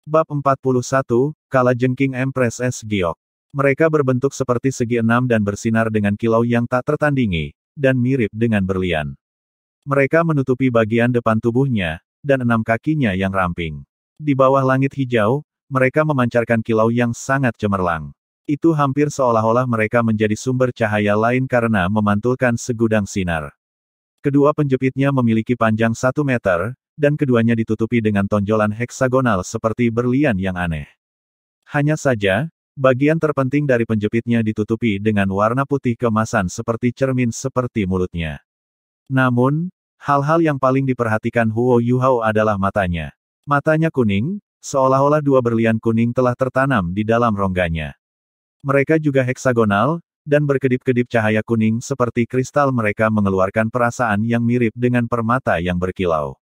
Bab 41, Kalajengking Empress S. Giok. Mereka berbentuk seperti segi enam dan bersinar dengan kilau yang tak tertandingi, dan mirip dengan berlian. Mereka menutupi bagian depan tubuhnya, dan 6 kakinya yang ramping. Di bawah langit hijau, mereka memancarkan kilau yang sangat cemerlang. Itu hampir seolah-olah mereka menjadi sumber cahaya lain karena memantulkan segudang sinar. Kedua penjepitnya memiliki panjang 1 meter, dan keduanya ditutupi dengan tonjolan heksagonal seperti berlian yang aneh. Hanya saja, bagian terpenting dari penjepitnya ditutupi dengan warna putih keemasan seperti cermin seperti mulutnya. Namun, hal-hal yang paling diperhatikan Huo Yuhao adalah matanya. Matanya kuning, seolah-olah 2 berlian kuning telah tertanam di dalam rongganya. Mereka juga heksagonal, dan berkedip-kedip cahaya kuning seperti kristal. Mereka mengeluarkan perasaan yang mirip dengan permata yang berkilau.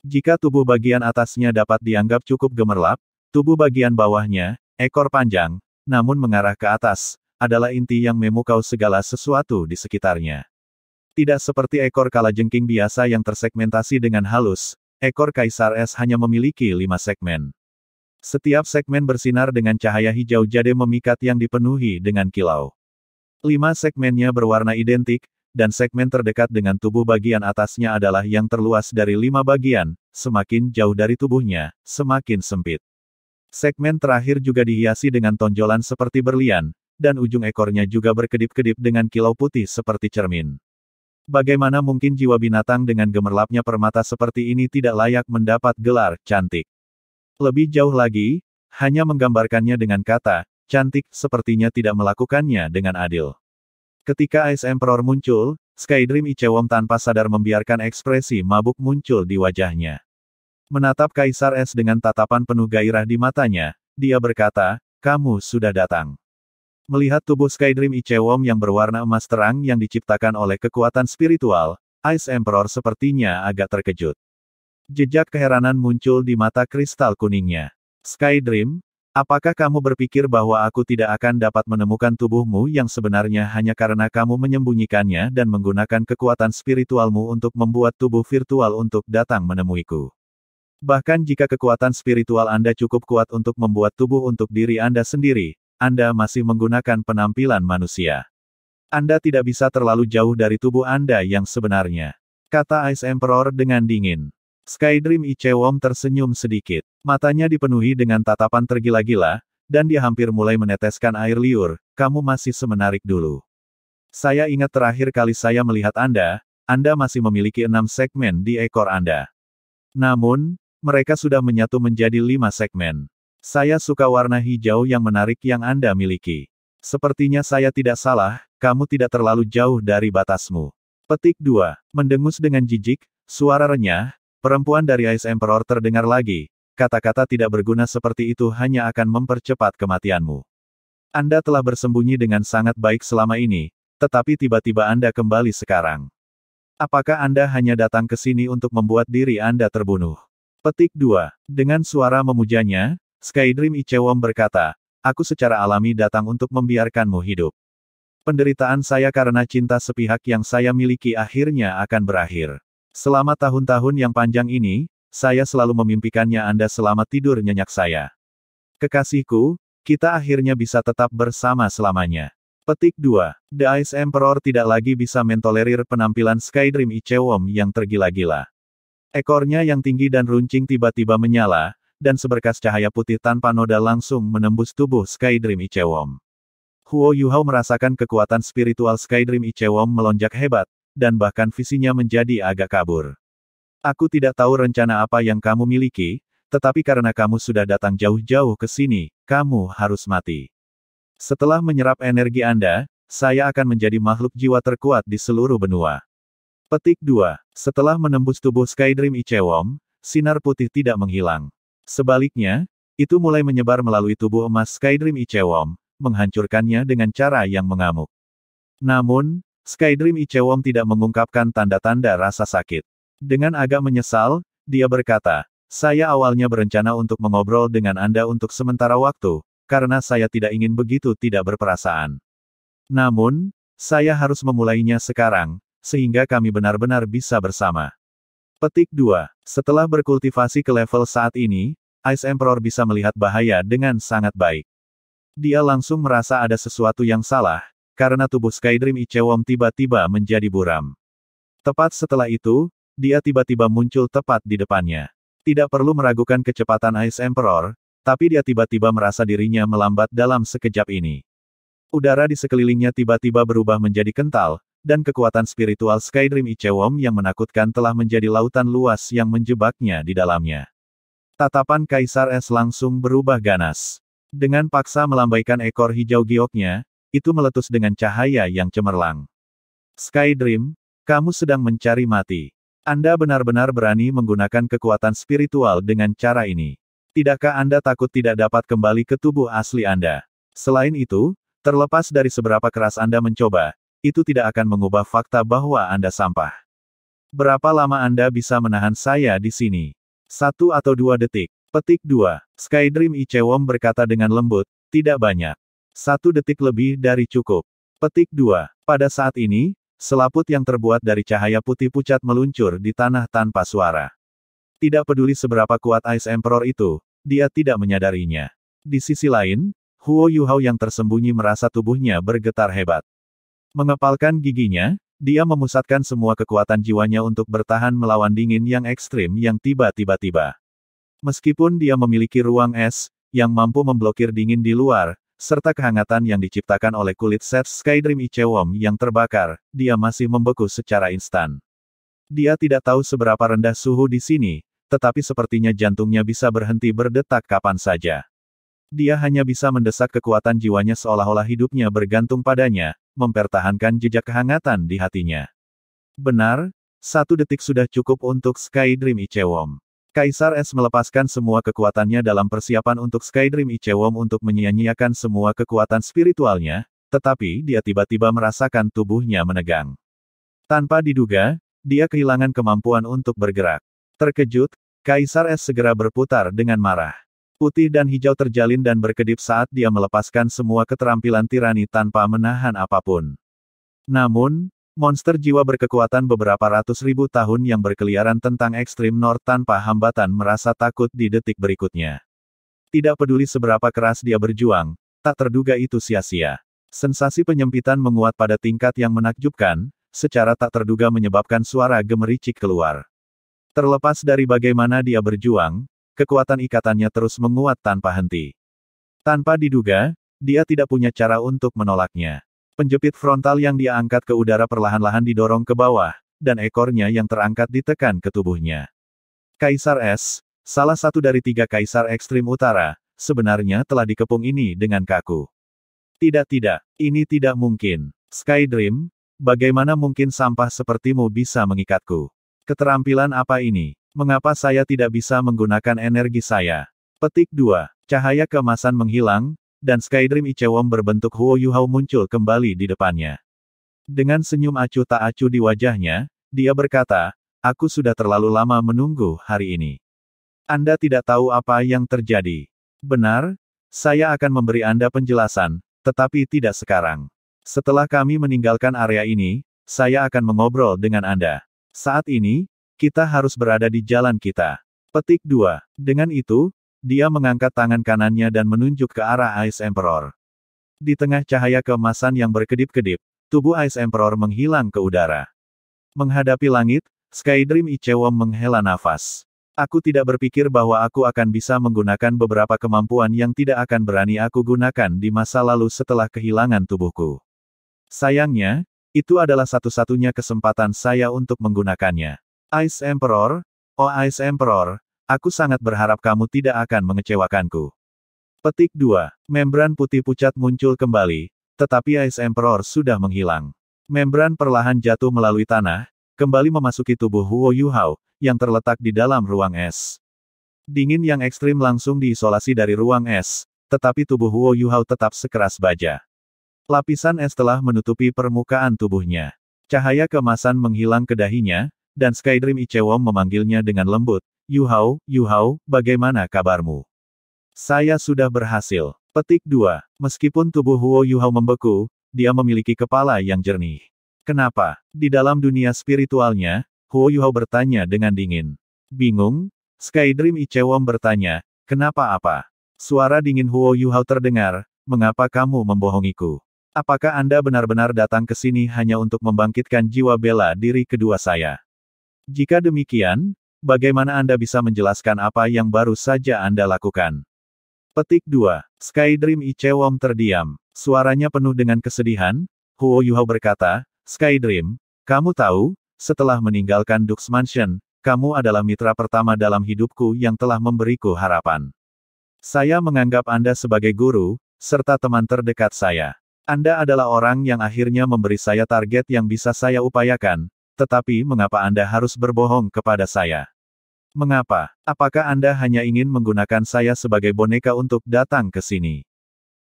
Jika tubuh bagian atasnya dapat dianggap cukup gemerlap, tubuh bagian bawahnya, ekor panjang, namun mengarah ke atas, adalah inti yang memukau segala sesuatu di sekitarnya. Tidak seperti ekor kalajengking biasa yang tersegmentasi dengan halus, ekor Kaisar Es hanya memiliki 5 segmen. Setiap segmen bersinar dengan cahaya hijau jade memikat yang dipenuhi dengan kilau. 5 segmennya berwarna identik, dan segmen terdekat dengan tubuh bagian atasnya adalah yang terluas dari 5 bagian, semakin jauh dari tubuhnya, semakin sempit. Segmen terakhir juga dihiasi dengan tonjolan seperti berlian, dan ujung ekornya juga berkedip-kedip dengan kilau putih seperti cermin. Bagaimana mungkin jiwa binatang dengan gemerlapnya permata seperti ini tidak layak mendapat gelar cantik? Lebih jauh lagi, hanya menggambarkannya dengan kata cantik sepertinya tidak melakukannya dengan adil. Ketika Ice Emperor muncul, Skydream Ichewom tanpa sadar membiarkan ekspresi mabuk muncul di wajahnya. Menatap Kaisar Es dengan tatapan penuh gairah di matanya, dia berkata, "Kamu sudah datang." Melihat tubuh Skydream Ichewom yang berwarna emas terang yang diciptakan oleh kekuatan spiritual, Ice Emperor sepertinya agak terkejut. Jejak keheranan muncul di mata kristal kuningnya. "Skydream, apakah kamu berpikir bahwa aku tidak akan dapat menemukan tubuhmu yang sebenarnya hanya karena kamu menyembunyikannya dan menggunakan kekuatan spiritualmu untuk membuat tubuh virtual untuk datang menemuiku? Bahkan jika kekuatan spiritual Anda cukup kuat untuk membuat tubuh untuk diri Anda sendiri, Anda masih menggunakan penampilan manusia. Anda tidak bisa terlalu jauh dari tubuh Anda yang sebenarnya," kata Ice Emperor dengan dingin. Skydream Ichewom tersenyum sedikit. Matanya dipenuhi dengan tatapan tergila-gila, dan dia hampir mulai meneteskan air liur. "Kamu masih semenarik dulu. Saya ingat terakhir kali saya melihat Anda masih memiliki 6 segmen di ekor Anda. Namun, mereka sudah menyatu menjadi 5 segmen. Saya suka warna hijau yang menarik yang Anda miliki. Sepertinya saya tidak salah, kamu tidak terlalu jauh dari batasmu." Petik 2. Mendengus dengan jijik, suara renyah, perempuan dari Ice Emperor terdengar lagi. "Kata-kata tidak berguna seperti itu hanya akan mempercepat kematianmu. Anda telah bersembunyi dengan sangat baik selama ini, tetapi tiba-tiba Anda kembali sekarang. Apakah Anda hanya datang ke sini untuk membuat diri Anda terbunuh?" Petik 2. Dengan suara memujanya, Skydream Ichewom berkata, "Aku secara alami datang untuk membiarkanmu hidup. Penderitaan saya karena cinta sepihak yang saya miliki akhirnya akan berakhir. Selama tahun-tahun yang panjang ini, saya selalu memimpikannya Anda selama tidur nyenyak saya. Kekasihku, kita akhirnya bisa tetap bersama selamanya." Petik 2. The Ice Emperor tidak lagi bisa mentolerir penampilan Skydream Ichewom yang tergila-gila. Ekornya yang tinggi dan runcing tiba-tiba menyala, dan seberkas cahaya putih tanpa noda langsung menembus tubuh Skydream Ichewom. Huo Yuhao merasakan kekuatan spiritual Skydream Ichewom melonjak hebat, dan bahkan visinya menjadi agak kabur. "Aku tidak tahu rencana apa yang kamu miliki, tetapi karena kamu sudah datang jauh-jauh ke sini, kamu harus mati. Setelah menyerap energi Anda, saya akan menjadi makhluk jiwa terkuat di seluruh benua." Petik 2. Setelah menembus tubuh Skydream Ichewom, sinar putih tidak menghilang. Sebaliknya, itu mulai menyebar melalui tubuh emas Skydream Ichewom, menghancurkannya dengan cara yang mengamuk. Namun, Skydream Ichewom tidak mengungkapkan tanda-tanda rasa sakit. Dengan agak menyesal, dia berkata, "Saya awalnya berencana untuk mengobrol dengan Anda untuk sementara waktu, karena saya tidak ingin begitu tidak berperasaan. Namun, saya harus memulainya sekarang, sehingga kami benar-benar bisa bersama." Petik 2. Setelah berkultivasi ke level saat ini, Ice Emperor bisa melihat bahaya dengan sangat baik. Dia langsung merasa ada sesuatu yang salah, karena tubuh Skydream Ichewom tiba-tiba menjadi buram. Tepat setelah itu, dia tiba-tiba muncul tepat di depannya. Tidak perlu meragukan kecepatan Ice Emperor, tapi dia tiba-tiba merasa dirinya melambat dalam sekejap ini. Udara di sekelilingnya tiba-tiba berubah menjadi kental, dan kekuatan spiritual Skydream Ichewom yang menakutkan telah menjadi lautan luas yang menjebaknya di dalamnya. Tatapan Kaisar Es langsung berubah ganas. Dengan paksa melambaikan ekor hijau gioknya, itu meletus dengan cahaya yang cemerlang. Skydream, kamu sedang mencari mati. Anda benar-benar berani menggunakan kekuatan spiritual dengan cara ini. Tidakkah Anda takut tidak dapat kembali ke tubuh asli Anda? Selain itu, terlepas dari seberapa keras Anda mencoba, itu tidak akan mengubah fakta bahwa Anda sampah. Berapa lama Anda bisa menahan saya di sini? 1 atau 2 detik. Petik 2. Skydream Ichewom berkata dengan lembut, tidak banyak. 1 detik lebih dari cukup. Petik 2. Pada saat ini, selaput yang terbuat dari cahaya putih pucat meluncur di tanah tanpa suara. Tidak peduli seberapa kuat Ice Emperor itu, dia tidak menyadarinya. Di sisi lain, Huo Yuhao yang tersembunyi merasa tubuhnya bergetar hebat. Mengepalkan giginya, dia memusatkan semua kekuatan jiwanya untuk bertahan melawan dingin yang ekstrim yang tiba-tiba. Meskipun dia memiliki ruang es, yang mampu memblokir dingin di luar, serta kehangatan yang diciptakan oleh kulit set Skydream Ichewom yang terbakar, dia masih membeku secara instan. Dia tidak tahu seberapa rendah suhu di sini, tetapi sepertinya jantungnya bisa berhenti berdetak kapan saja. Dia hanya bisa mendesak kekuatan jiwanya seolah-olah hidupnya bergantung padanya, mempertahankan jejak kehangatan di hatinya. Benar, 1 detik sudah cukup untuk Skydream Ichewom. Kaisar Es melepaskan semua kekuatannya dalam persiapan untuk Skydream Ichewom untuk menyia-nyiakan semua kekuatan spiritualnya, tetapi dia tiba-tiba merasakan tubuhnya menegang. Tanpa diduga, dia kehilangan kemampuan untuk bergerak. Terkejut, Kaisar Es segera berputar dengan marah. Putih dan hijau terjalin dan berkedip saat dia melepaskan semua keterampilan tirani tanpa menahan apapun. Namun, monster jiwa berkekuatan beberapa ratus ribu tahun yang berkeliaran tentang ekstrim North tanpa hambatan merasa takut di detik berikutnya. Tidak peduli seberapa keras dia berjuang, tak terduga itu sia-sia. Sensasi penyempitan menguat pada tingkat yang menakjubkan, secara tak terduga menyebabkan suara gemericik keluar. Terlepas dari bagaimana dia berjuang, kekuatan ikatannya terus menguat tanpa henti. Tanpa diduga, dia tidak punya cara untuk menolaknya. Penjepit frontal yang dia angkat ke udara perlahan-lahan didorong ke bawah, dan ekornya yang terangkat ditekan ke tubuhnya. Kaisar Es, salah satu dari 3 kaisar ekstrim utara, sebenarnya telah dikepung ini dengan kaku. Tidak, ini tidak mungkin. Skydream, bagaimana mungkin sampah sepertimu bisa mengikatku? Keterampilan apa ini? Mengapa saya tidak bisa menggunakan energi saya? Petik 2. Cahaya keemasan menghilang, dan Skydream Ichewom berbentuk Huo Yuhao muncul kembali di depannya. Dengan senyum acuh tak acuh di wajahnya, dia berkata, aku sudah terlalu lama menunggu hari ini. Anda tidak tahu apa yang terjadi. Benar, saya akan memberi Anda penjelasan, tetapi tidak sekarang. Setelah kami meninggalkan area ini, saya akan mengobrol dengan Anda. Saat ini, kita harus berada di jalan kita. Petik 2. Dengan itu, dia mengangkat tangan kanannya dan menunjuk ke arah Ice Emperor. Di tengah cahaya keemasan yang berkedip-kedip, tubuh Ice Emperor menghilang ke udara. Menghadapi langit, Skydream Ichewom menghela nafas. Aku tidak berpikir bahwa aku akan bisa menggunakan beberapa kemampuan yang tidak akan berani aku gunakan di masa lalu setelah kehilangan tubuhku. Sayangnya, itu adalah satu-satunya kesempatan saya untuk menggunakannya. Ice Emperor, oh Ice Emperor, aku sangat berharap kamu tidak akan mengecewakanku. Petik 2. Membran putih pucat muncul kembali, tetapi Ice Emperor sudah menghilang. Membran perlahan jatuh melalui tanah, kembali memasuki tubuh Huo Yuhao, yang terletak di dalam ruang es. Dingin yang ekstrim langsung diisolasi dari ruang es, tetapi tubuh Huo Yuhao tetap sekeras baja. Lapisan es telah menutupi permukaan tubuhnya. Cahaya keemasan menghilang ke dahinya, dan Skydream Ichewom memanggilnya dengan lembut, Yuhao, bagaimana kabarmu? Saya sudah berhasil. Petik 2. Meskipun tubuh Huo Yuhao membeku, dia memiliki kepala yang jernih. Kenapa? Di dalam dunia spiritualnya, Huo Yuhao bertanya dengan dingin. Bingung? Skydream Ichewom bertanya, Kenapa apa? Suara dingin Huo Yuhao terdengar, mengapa kamu membohongiku? Apakah Anda benar-benar datang ke sini hanya untuk membangkitkan jiwa bela diri kedua saya? Jika demikian, bagaimana Anda bisa menjelaskan apa yang baru saja Anda lakukan? Petik 2. Skydream Ichewom terdiam. Suaranya penuh dengan kesedihan. Huo Yuhao berkata, Skydream, kamu tahu, setelah meninggalkan Dux Mansion, kamu adalah mitra pertama dalam hidupku yang telah memberiku harapan. Saya menganggap Anda sebagai guru, serta teman terdekat saya. Anda adalah orang yang akhirnya memberi saya target yang bisa saya upayakan, tetapi mengapa Anda harus berbohong kepada saya? Mengapa? Apakah Anda hanya ingin menggunakan saya sebagai boneka untuk datang ke sini?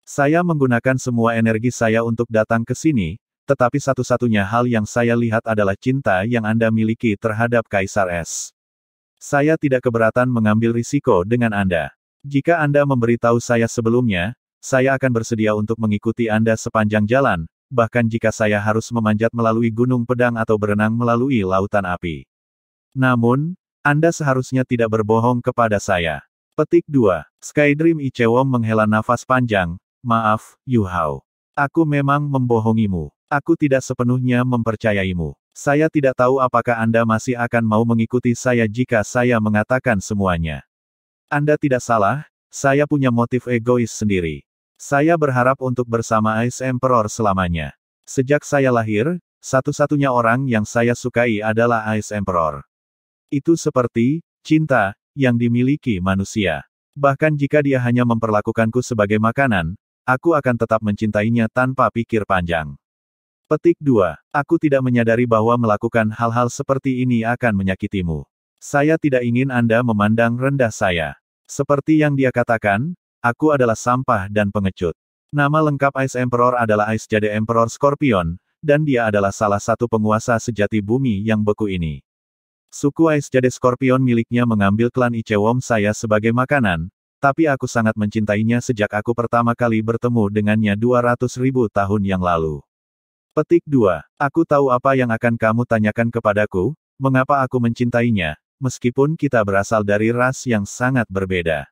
Saya menggunakan semua energi saya untuk datang ke sini, tetapi satu-satunya hal yang saya lihat adalah cinta yang Anda miliki terhadap Kaisar S. Saya tidak keberatan mengambil risiko dengan Anda. Jika Anda memberitahu saya sebelumnya, saya akan bersedia untuk mengikuti Anda sepanjang jalan, bahkan jika saya harus memanjat melalui gunung pedang atau berenang melalui lautan api. Namun, Anda seharusnya tidak berbohong kepada saya. Petik 2. Skydream Ichewom menghela nafas panjang. Maaf, Yuhao. Aku memang membohongimu. Aku tidak sepenuhnya mempercayaimu. Saya tidak tahu apakah Anda masih akan mau mengikuti saya jika saya mengatakan semuanya. Anda tidak salah, saya punya motif egois sendiri. Saya berharap untuk bersama Ice Emperor selamanya. Sejak saya lahir, satu-satunya orang yang saya sukai adalah Ice Emperor. Itu seperti cinta yang dimiliki manusia. Bahkan jika dia hanya memperlakukanku sebagai makanan, aku akan tetap mencintainya tanpa pikir panjang. Petik 2. Aku tidak menyadari bahwa melakukan hal-hal seperti ini akan menyakitimu. Saya tidak ingin Anda memandang rendah saya. Seperti yang dia katakan, aku adalah sampah dan pengecut. Nama lengkap Ice Emperor adalah Ice Jade Emperor Scorpion, dan dia adalah salah satu penguasa sejati bumi yang beku ini. Suku Ice Jade Scorpion miliknya mengambil klan Ichewom saya sebagai makanan, tapi aku sangat mencintainya sejak aku pertama kali bertemu dengannya 200.000 tahun yang lalu. Petik 2. Aku tahu apa yang akan kamu tanyakan kepadaku, mengapa aku mencintainya, meskipun kita berasal dari ras yang sangat berbeda.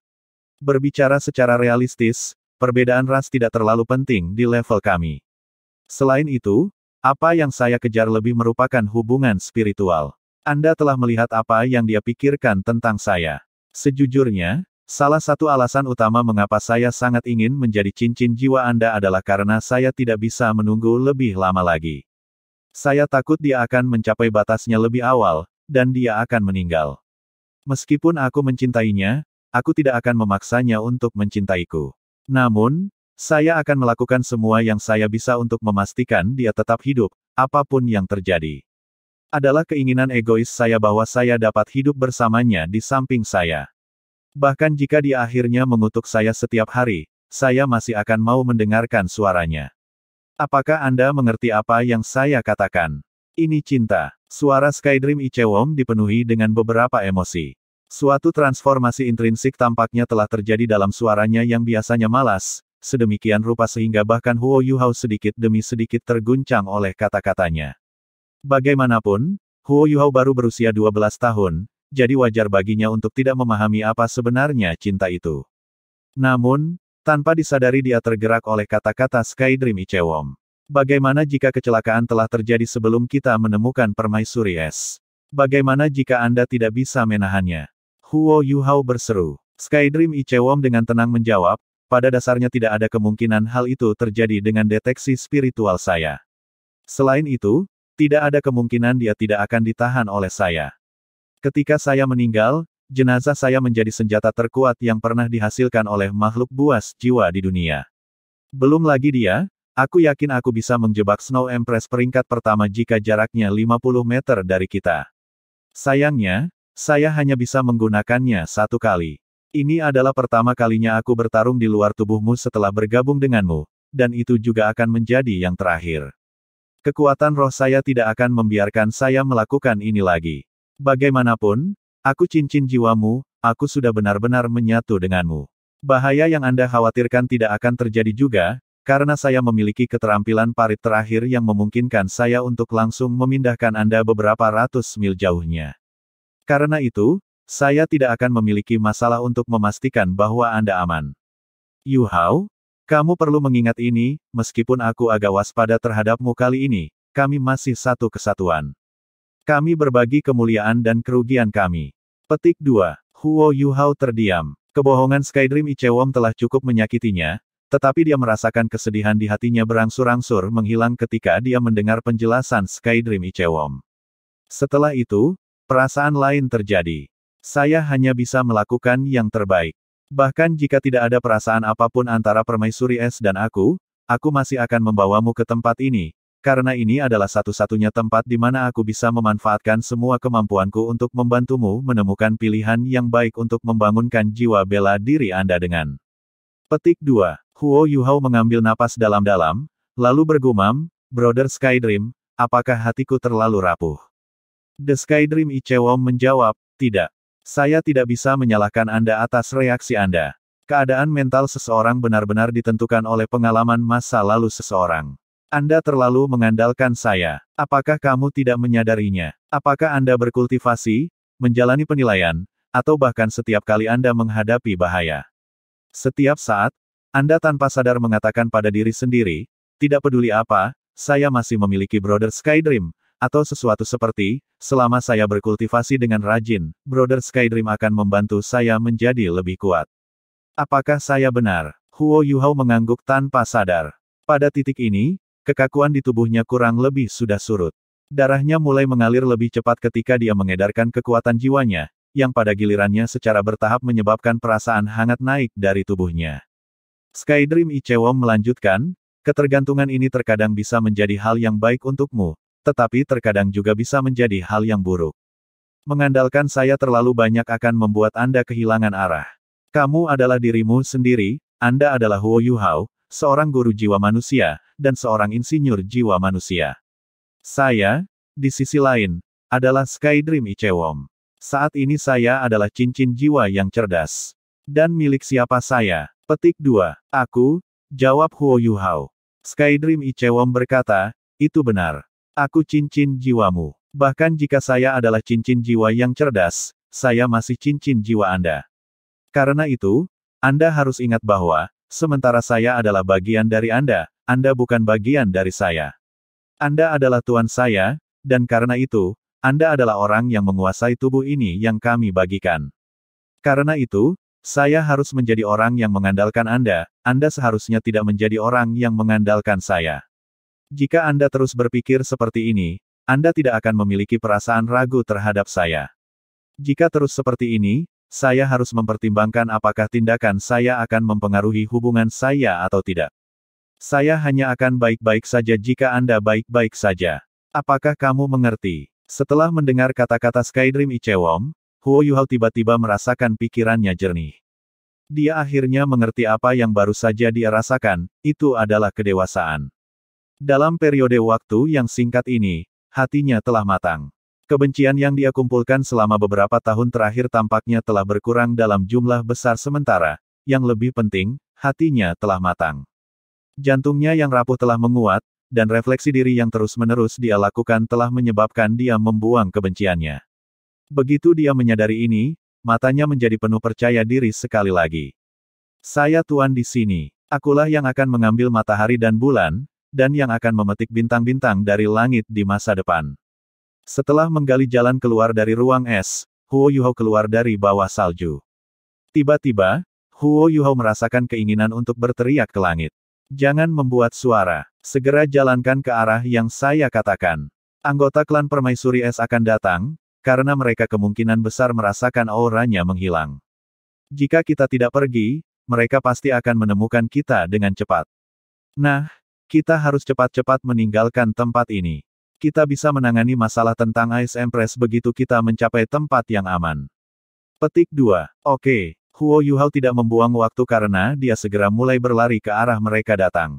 Berbicara secara realistis, perbedaan ras tidak terlalu penting di level kami. Selain itu, apa yang saya kejar lebih merupakan hubungan spiritual. Anda telah melihat apa yang dia pikirkan tentang saya. Sejujurnya, salah satu alasan utama mengapa saya sangat ingin menjadi cincin jiwa Anda adalah karena saya tidak bisa menunggu lebih lama lagi. Saya takut dia akan mencapai batasnya lebih awal, dan dia akan meninggal. Meskipun aku mencintainya, aku tidak akan memaksanya untuk mencintaiku. Namun, saya akan melakukan semua yang saya bisa untuk memastikan dia tetap hidup, apapun yang terjadi. Adalah keinginan egois saya bahwa saya dapat hidup bersamanya di samping saya. Bahkan jika dia akhirnya mengutuk saya setiap hari, saya masih akan mau mendengarkan suaranya. Apakah Anda mengerti apa yang saya katakan? Ini cinta. Suara Skydream Ichewom dipenuhi dengan beberapa emosi. Suatu transformasi intrinsik tampaknya telah terjadi dalam suaranya yang biasanya malas, sedemikian rupa sehingga bahkan Huo Yuhao sedikit demi sedikit terguncang oleh kata-katanya. Bagaimanapun, Huo Yuhao baru berusia 12 tahun, jadi wajar baginya untuk tidak memahami apa sebenarnya cinta itu. Namun, tanpa disadari dia tergerak oleh kata-kata Skydream Ichewom. Bagaimana jika kecelakaan telah terjadi sebelum kita menemukan permaisuri es? Bagaimana jika Anda tidak bisa menahannya? Huo Yuhao berseru. Skydream Ichewom dengan tenang menjawab, pada dasarnya tidak ada kemungkinan hal itu terjadi dengan deteksi spiritual saya. Selain itu, tidak ada kemungkinan dia tidak akan ditahan oleh saya. Ketika saya meninggal, jenazah saya menjadi senjata terkuat yang pernah dihasilkan oleh makhluk buas jiwa di dunia. Belum lagi dia, aku yakin aku bisa menjebak Snow Empress peringkat pertama jika jaraknya 50 meter dari kita. Sayangnya, saya hanya bisa menggunakannya satu kali. Ini adalah pertama kalinya aku bertarung di luar tubuhmu setelah bergabung denganmu, dan itu juga akan menjadi yang terakhir. Kekuatan roh saya tidak akan membiarkan saya melakukan ini lagi. Bagaimanapun, aku cincin jiwamu, aku sudah benar-benar menyatu denganmu. Bahaya yang Anda khawatirkan tidak akan terjadi juga, karena saya memiliki keterampilan parit terakhir yang memungkinkan saya untuk langsung memindahkan Anda beberapa ratus mil jauhnya. Karena itu, Saya tidak akan memiliki masalah untuk memastikan bahwa Anda aman. Yu Hao, kamu perlu mengingat ini, meskipun aku agak waspada terhadapmu kali ini, kami masih satu kesatuan. Kami berbagi kemuliaan dan kerugian kami. Petik 2. Huo Yu Hao terdiam. Kebohongan Skydream Ichewom telah cukup menyakitinya, tetapi dia merasakan kesedihan di hatinya berangsur-angsur menghilang ketika dia mendengar penjelasan Skydream Ichewom. Setelah itu, perasaan lain terjadi. Saya hanya bisa melakukan yang terbaik. Bahkan jika tidak ada perasaan apapun antara Permaisuri Es dan aku masih akan membawamu ke tempat ini, karena ini adalah satu-satunya tempat di mana aku bisa memanfaatkan semua kemampuanku untuk membantumu menemukan pilihan yang baik untuk membangunkan jiwa bela diri Anda dengan. Petik 2. Huo Yu Hao mengambil napas dalam-dalam, lalu bergumam, Brother Skydream, apakah hatiku terlalu rapuh? The Skydream Ichewom menjawab, tidak. Saya tidak bisa menyalahkan Anda atas reaksi Anda. Keadaan mental seseorang benar-benar ditentukan oleh pengalaman masa lalu seseorang. Anda terlalu mengandalkan saya. Apakah kamu tidak menyadarinya? Apakah Anda berkultivasi, menjalani penilaian, atau bahkan setiap kali Anda menghadapi bahaya? Setiap saat, Anda tanpa sadar mengatakan pada diri sendiri, tidak peduli apa, saya masih memiliki Brother Skydream, atau sesuatu seperti, selama saya berkultivasi dengan rajin, Brother Skydream akan membantu saya menjadi lebih kuat. Apakah saya benar? Huo Yu Hao mengangguk tanpa sadar. Pada titik ini, kekakuan di tubuhnya kurang lebih sudah surut. Darahnya mulai mengalir lebih cepat ketika dia mengedarkan kekuatan jiwanya, yang pada gilirannya secara bertahap menyebabkan perasaan hangat naik dari tubuhnya. Skydream Ichewom melanjutkan, ketergantungan ini terkadang bisa menjadi hal yang baik untukmu, tetapi terkadang juga bisa menjadi hal yang buruk. Mengandalkan saya terlalu banyak akan membuat Anda kehilangan arah. Kamu adalah dirimu sendiri, Anda adalah Huo Yu Hao, seorang guru jiwa manusia, dan seorang insinyur jiwa manusia. Saya, di sisi lain, adalah Skydream Ichewom. Saat ini saya adalah cincin jiwa yang cerdas. Dan milik siapa saya? Petik 2. Aku, jawab Huo Yu Hao. Skydream Ichewom berkata, itu benar. Aku cincin jiwamu. Bahkan jika saya adalah cincin jiwa yang cerdas, saya masih cincin jiwa Anda. Karena itu, Anda harus ingat bahwa, sementara saya adalah bagian dari Anda bukan bagian dari saya. Anda adalah Tuan saya, dan karena itu, Anda adalah orang yang menguasai tubuh ini yang kami bagikan. Karena itu, saya harus menjadi orang yang mengandalkan Anda seharusnya tidak menjadi orang yang mengandalkan saya. Jika Anda terus berpikir seperti ini, Anda tidak akan memiliki perasaan ragu terhadap saya. Jika terus seperti ini, saya harus mempertimbangkan apakah tindakan saya akan mempengaruhi hubungan saya atau tidak. Saya hanya akan baik-baik saja jika Anda baik-baik saja. Apakah kamu mengerti? Setelah mendengar kata-kata Skydream Ichewom, Huo Yu Hao tiba-tiba merasakan pikirannya jernih. Dia akhirnya mengerti apa yang baru saja dia rasakan, itu adalah kedewasaan. Dalam periode waktu yang singkat ini, hatinya telah matang. Kebencian yang dia kumpulkan selama beberapa tahun terakhir tampaknya telah berkurang dalam jumlah besar sementara, yang lebih penting, hatinya telah matang. Jantungnya yang rapuh telah menguat, dan refleksi diri yang terus-menerus dia lakukan telah menyebabkan dia membuang kebenciannya. Begitu dia menyadari ini, matanya menjadi penuh percaya diri sekali lagi. Saya tuan di sini. Akulah yang akan mengambil matahari dan bulan, dan yang akan memetik bintang-bintang dari langit di masa depan. Setelah menggali jalan keluar dari ruang es, Huo Yu Hao keluar dari bawah salju. Tiba-tiba, Huo Yu Hao merasakan keinginan untuk berteriak ke langit. Jangan membuat suara. Segera jalankan ke arah yang saya katakan. Anggota klan Permaisuri Es akan datang, karena mereka kemungkinan besar merasakan auranya menghilang. Jika kita tidak pergi, mereka pasti akan menemukan kita dengan cepat. Nah, kita harus cepat-cepat meninggalkan tempat ini. Kita bisa menangani masalah tentang Ice Empress begitu kita mencapai tempat yang aman. Petik 2. Oke. Huo Yu Hao tidak membuang waktu karena dia segera mulai berlari ke arah mereka datang.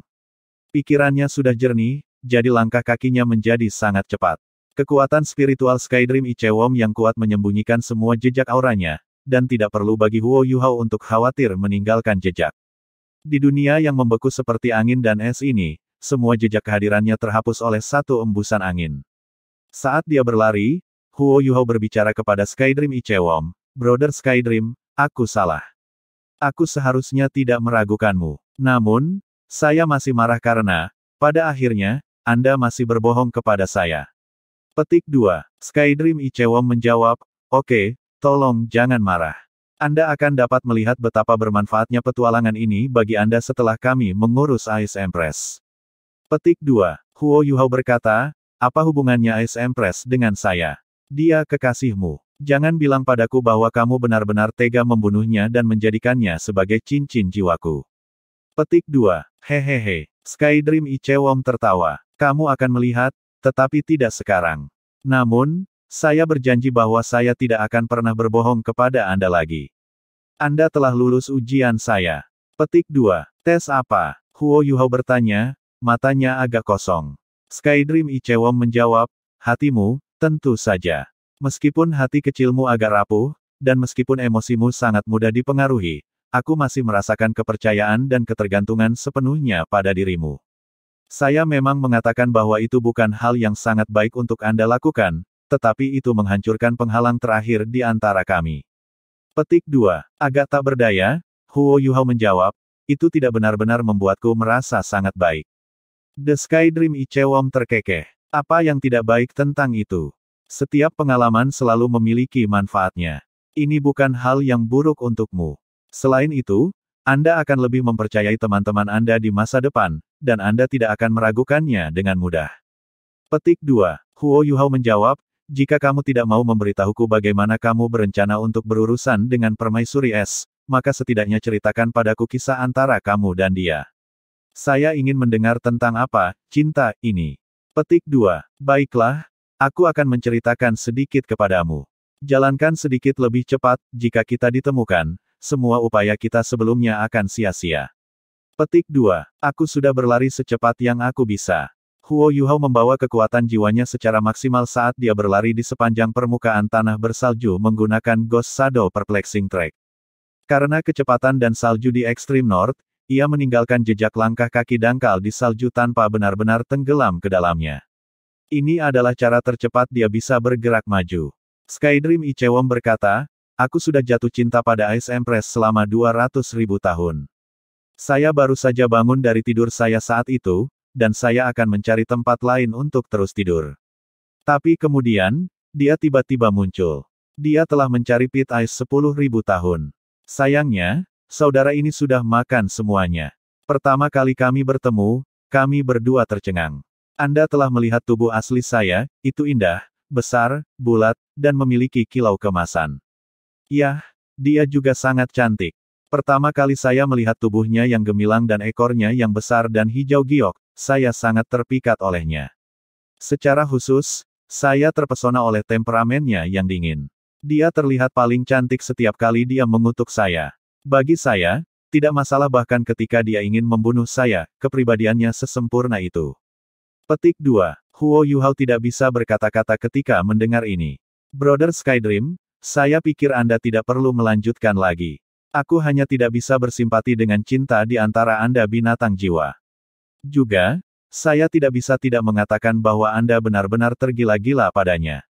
Pikirannya sudah jernih, jadi langkah kakinya menjadi sangat cepat. Kekuatan spiritual Skydream Ichewom yang kuat menyembunyikan semua jejak auranya, dan tidak perlu bagi Huo Yu Hao untuk khawatir meninggalkan jejak. Di dunia yang membeku seperti angin dan es ini, semua jejak kehadirannya terhapus oleh satu embusan angin. Saat dia berlari, Huo Yu Hao berbicara kepada Skydream Ichewom, Brother Skydream, aku salah. Aku seharusnya tidak meragukanmu. Namun, saya masih marah karena, pada akhirnya, Anda masih berbohong kepada saya. Petik 2. Skydream Ichewon menjawab, oke, tolong jangan marah. Anda akan dapat melihat betapa bermanfaatnya petualangan ini bagi Anda setelah kami mengurus Ice Empress. Petik 2. Huo Yuhao berkata, apa hubungannya Ice Empress dengan saya? Dia kekasihmu. Jangan bilang padaku bahwa kamu benar-benar tega membunuhnya dan menjadikannya sebagai cincin jiwaku. Petik 2. Hehehe. Skydream Ichewon tertawa. Kamu akan melihat, tetapi tidak sekarang. Namun, saya berjanji bahwa saya tidak akan pernah berbohong kepada Anda lagi. Anda telah lulus ujian saya. Petik 2. Tes apa? Huo Yuhao bertanya, matanya agak kosong. Skydream Ichewon menjawab, hatimu, tentu saja. Meskipun hati kecilmu agak rapuh, dan meskipun emosimu sangat mudah dipengaruhi, aku masih merasakan kepercayaan dan ketergantungan sepenuhnya pada dirimu. Saya memang mengatakan bahwa itu bukan hal yang sangat baik untuk Anda lakukan, tetapi itu menghancurkan penghalang terakhir di antara kami. Petik 2. Agak tak berdaya, Huo Yuhao menjawab, itu tidak benar-benar membuatku merasa sangat baik. The Skydream Ichewon terkekeh. Apa yang tidak baik tentang itu? Setiap pengalaman selalu memiliki manfaatnya. Ini bukan hal yang buruk untukmu. Selain itu, Anda akan lebih mempercayai teman-teman Anda di masa depan, dan Anda tidak akan meragukannya dengan mudah. Petik 2. Huo Yuhao menjawab, jika kamu tidak mau memberitahuku bagaimana kamu berencana untuk berurusan dengan permaisuri es, maka setidaknya ceritakan padaku kisah antara kamu dan dia. Saya ingin mendengar tentang apa, cinta, ini. Petik 2. Baiklah, aku akan menceritakan sedikit kepadamu. Jalankan sedikit lebih cepat, jika kita ditemukan, semua upaya kita sebelumnya akan sia-sia. Petik 2. Aku sudah berlari secepat yang aku bisa. Huo Yuhao membawa kekuatan jiwanya secara maksimal saat dia berlari di sepanjang permukaan tanah bersalju menggunakan Ghost Shadow Perplexing Track. Karena kecepatan dan salju di Extreme North, ia meninggalkan jejak langkah kaki dangkal di salju tanpa benar-benar tenggelam ke dalamnya. Ini adalah cara tercepat dia bisa bergerak maju. Skydream Ichewon berkata, aku sudah jatuh cinta pada Ice Empress selama 200.000 tahun. Saya baru saja bangun dari tidur saya saat itu, dan saya akan mencari tempat lain untuk terus tidur. Tapi kemudian, dia tiba-tiba muncul. Dia telah mencari Pit Ice 10.000 tahun. Sayangnya, saudara ini sudah makan semuanya. Pertama kali kami bertemu, kami berdua tercengang. Anda telah melihat tubuh asli saya, itu indah, besar, bulat, dan memiliki kilau kemasan. Yah, dia juga sangat cantik. Pertama kali saya melihat tubuhnya yang gemilang dan ekornya yang besar dan hijau giok, saya sangat terpikat olehnya. Secara khusus, saya terpesona oleh temperamennya yang dingin. Dia terlihat paling cantik setiap kali dia mengutuk saya. Bagi saya, tidak masalah bahkan ketika dia ingin membunuh saya, kepribadiannya sesempurna itu. Petik 2. Huo Yuhao tidak bisa berkata-kata ketika mendengar ini. Brother Skydream, saya pikir Anda tidak perlu melanjutkan lagi. Aku hanya tidak bisa bersimpati dengan cinta di antara Anda binatang jiwa. Juga, saya tidak bisa tidak mengatakan bahwa Anda benar-benar tergila-gila padanya.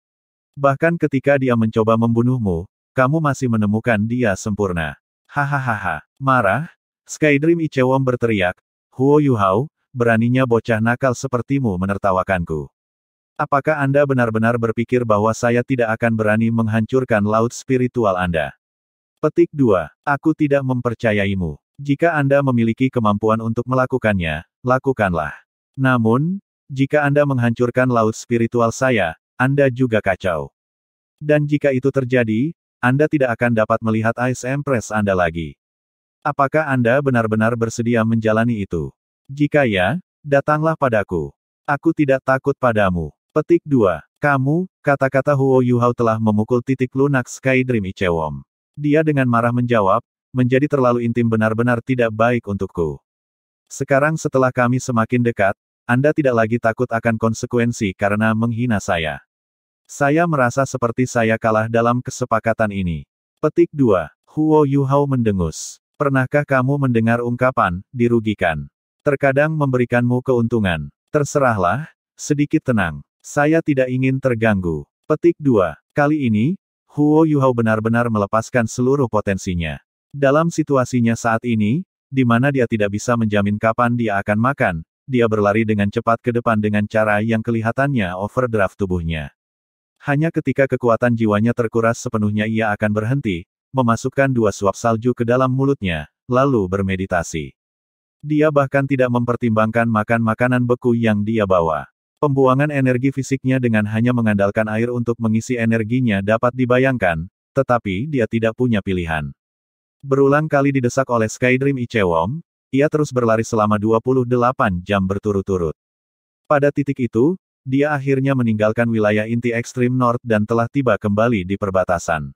Bahkan ketika dia mencoba membunuhmu, kamu masih menemukan dia sempurna. Hahaha. Marah, Skydream Ichewon berteriak, Huo Yuhao, beraninya bocah nakal sepertimu menertawakanku. Apakah Anda benar-benar berpikir bahwa saya tidak akan berani menghancurkan laut spiritual Anda? Petik 2. Aku tidak mempercayaimu. Jika Anda memiliki kemampuan untuk melakukannya, lakukanlah. Namun, jika Anda menghancurkan laut spiritual saya, Anda juga kacau. Dan jika itu terjadi, Anda tidak akan dapat melihat Ice Empress Anda lagi. Apakah Anda benar-benar bersedia menjalani itu? Jika ya, datanglah padaku. Aku tidak takut padamu. Petik 2. Kamu, kata-kata Huo Yuhao telah memukul titik lunak Skydream Ichewon. Dia dengan marah menjawab, menjadi terlalu intim benar-benar tidak baik untukku. Sekarang setelah kami semakin dekat, Anda tidak lagi takut akan konsekuensi karena menghina saya. Saya merasa seperti saya kalah dalam kesepakatan ini. Petik 2. Huo Yuhao mendengus. Pernahkah kamu mendengar ungkapan, dirugikan? Terkadang memberikanmu keuntungan. Terserahlah, sedikit tenang. Saya tidak ingin terganggu. Petik 2. Kali ini, Huo Yuhao benar-benar melepaskan seluruh potensinya. Dalam situasinya saat ini, di mana dia tidak bisa menjamin kapan dia akan makan, dia berlari dengan cepat ke depan dengan cara yang kelihatannya overdraft tubuhnya. Hanya ketika kekuatan jiwanya terkuras sepenuhnya ia akan berhenti, memasukkan 2 suap salju ke dalam mulutnya, lalu bermeditasi. Dia bahkan tidak mempertimbangkan makan makanan beku yang dia bawa. Pembuangan energi fisiknya dengan hanya mengandalkan air untuk mengisi energinya dapat dibayangkan, tetapi dia tidak punya pilihan. Berulang kali didesak oleh Skydream Ichewom, ia terus berlari selama 28 jam berturut-turut. Pada titik itu, dia akhirnya meninggalkan wilayah inti Extreme North dan telah tiba kembali di perbatasan.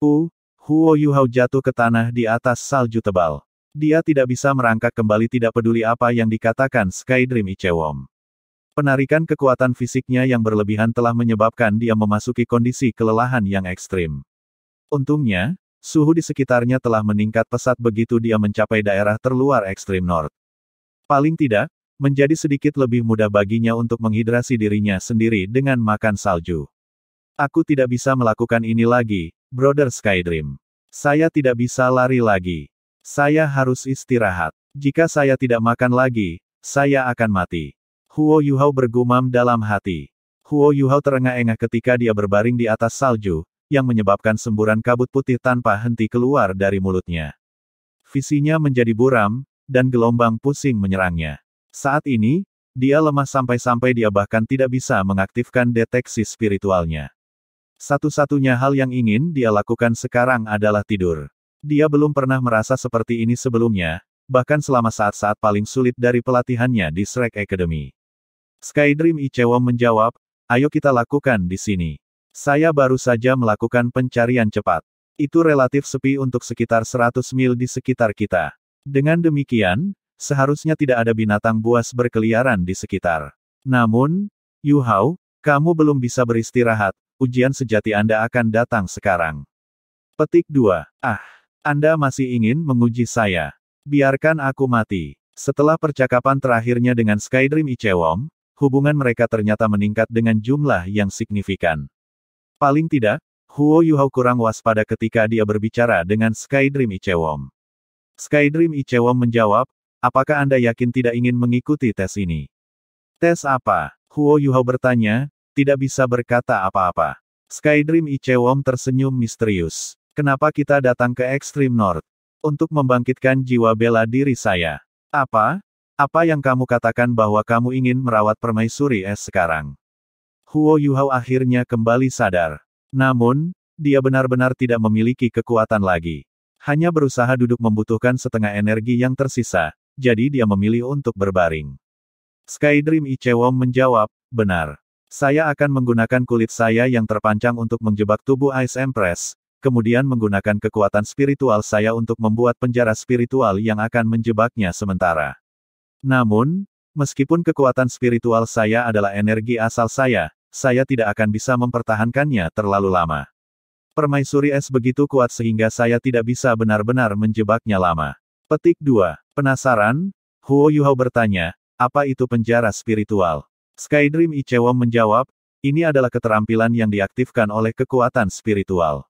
Huo Yuhao jatuh ke tanah di atas salju tebal. Dia tidak bisa merangkak kembali tidak peduli apa yang dikatakan Skydream Ichewom. Penarikan kekuatan fisiknya yang berlebihan telah menyebabkan dia memasuki kondisi kelelahan yang ekstrim. Untungnya, suhu di sekitarnya telah meningkat pesat begitu dia mencapai daerah terluar Extreme North. Paling tidak, menjadi sedikit lebih mudah baginya untuk menghidrasi dirinya sendiri dengan makan salju. Aku tidak bisa melakukan ini lagi, Brother Skydream. Saya tidak bisa lari lagi. Saya harus istirahat. Jika saya tidak makan lagi, saya akan mati. Huo Yuhao bergumam dalam hati. Huo Yuhao terengah-engah ketika dia berbaring di atas salju, yang menyebabkan semburan kabut putih tanpa henti keluar dari mulutnya. Visinya menjadi buram, dan gelombang pusing menyerangnya. Saat ini, dia lemah sampai-sampai dia bahkan tidak bisa mengaktifkan deteksi spiritualnya. Satu-satunya hal yang ingin dia lakukan sekarang adalah tidur. Dia belum pernah merasa seperti ini sebelumnya, bahkan selama saat-saat paling sulit dari pelatihannya di Shrek Academy. Skydream Ichewom menjawab, ayo kita lakukan di sini. Saya baru saja melakukan pencarian cepat. Itu relatif sepi untuk sekitar 100 mil di sekitar kita. Dengan demikian, seharusnya tidak ada binatang buas berkeliaran di sekitar. Namun, Yuhao, kamu belum bisa beristirahat, ujian sejati Anda akan datang sekarang. Petik 2. Anda masih ingin menguji saya. Biarkan aku mati. Setelah percakapan terakhirnya dengan Skydream Ichewom, hubungan mereka ternyata meningkat dengan jumlah yang signifikan. Paling tidak, Huo Yuhao kurang waspada ketika dia berbicara dengan Skydream Ichewom. Skydream Ichewom menjawab, apakah Anda yakin tidak ingin mengikuti tes ini? Tes apa? Huo Yuhao bertanya, tidak bisa berkata apa-apa. Skydream Ichewom tersenyum misterius. Kenapa kita datang ke Extreme North? Untuk membangkitkan jiwa bela diri saya. Apa? Apa yang kamu katakan bahwa kamu ingin merawat permaisuri es sekarang? Huo Yuhao akhirnya kembali sadar. Namun, dia benar-benar tidak memiliki kekuatan lagi. Hanya berusaha duduk membutuhkan setengah energi yang tersisa, jadi dia memilih untuk berbaring. Skydream Ichewom menjawab, benar. Saya akan menggunakan kulit saya yang terpancang untuk menjebak tubuh Ice Empress, kemudian menggunakan kekuatan spiritual saya untuk membuat penjara spiritual yang akan menjebaknya sementara. Namun, meskipun kekuatan spiritual saya adalah energi asal saya tidak akan bisa mempertahankannya terlalu lama. Permaisuri es begitu kuat sehingga saya tidak bisa benar-benar menjebaknya lama. Petik 2. Penasaran? Huo Yuhao bertanya, apa itu penjara spiritual? Skydream Ichewom menjawab, ini adalah keterampilan yang diaktifkan oleh kekuatan spiritual.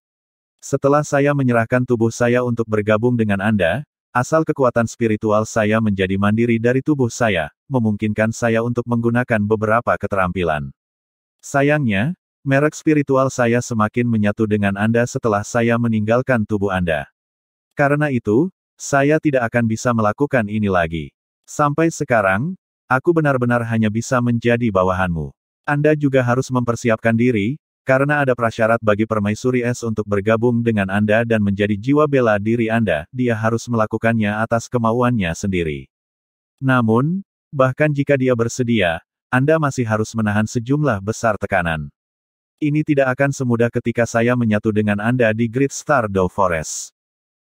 Setelah saya menyerahkan tubuh saya untuk bergabung dengan Anda, asal kekuatan spiritual saya menjadi mandiri dari tubuh saya, memungkinkan saya untuk menggunakan beberapa keterampilan. Sayangnya, merek spiritual saya semakin menyatu dengan Anda setelah saya meninggalkan tubuh Anda. Karena itu, saya tidak akan bisa melakukan ini lagi. Sampai sekarang, aku benar-benar hanya bisa menjadi bawahanmu. Anda juga harus mempersiapkan diri, karena ada prasyarat bagi permaisuri es untuk bergabung dengan Anda dan menjadi jiwa bela diri Anda, dia harus melakukannya atas kemauannya sendiri. Namun, bahkan jika dia bersedia, Anda masih harus menahan sejumlah besar tekanan. Ini tidak akan semudah ketika saya menyatu dengan Anda di Great Stardew Forest.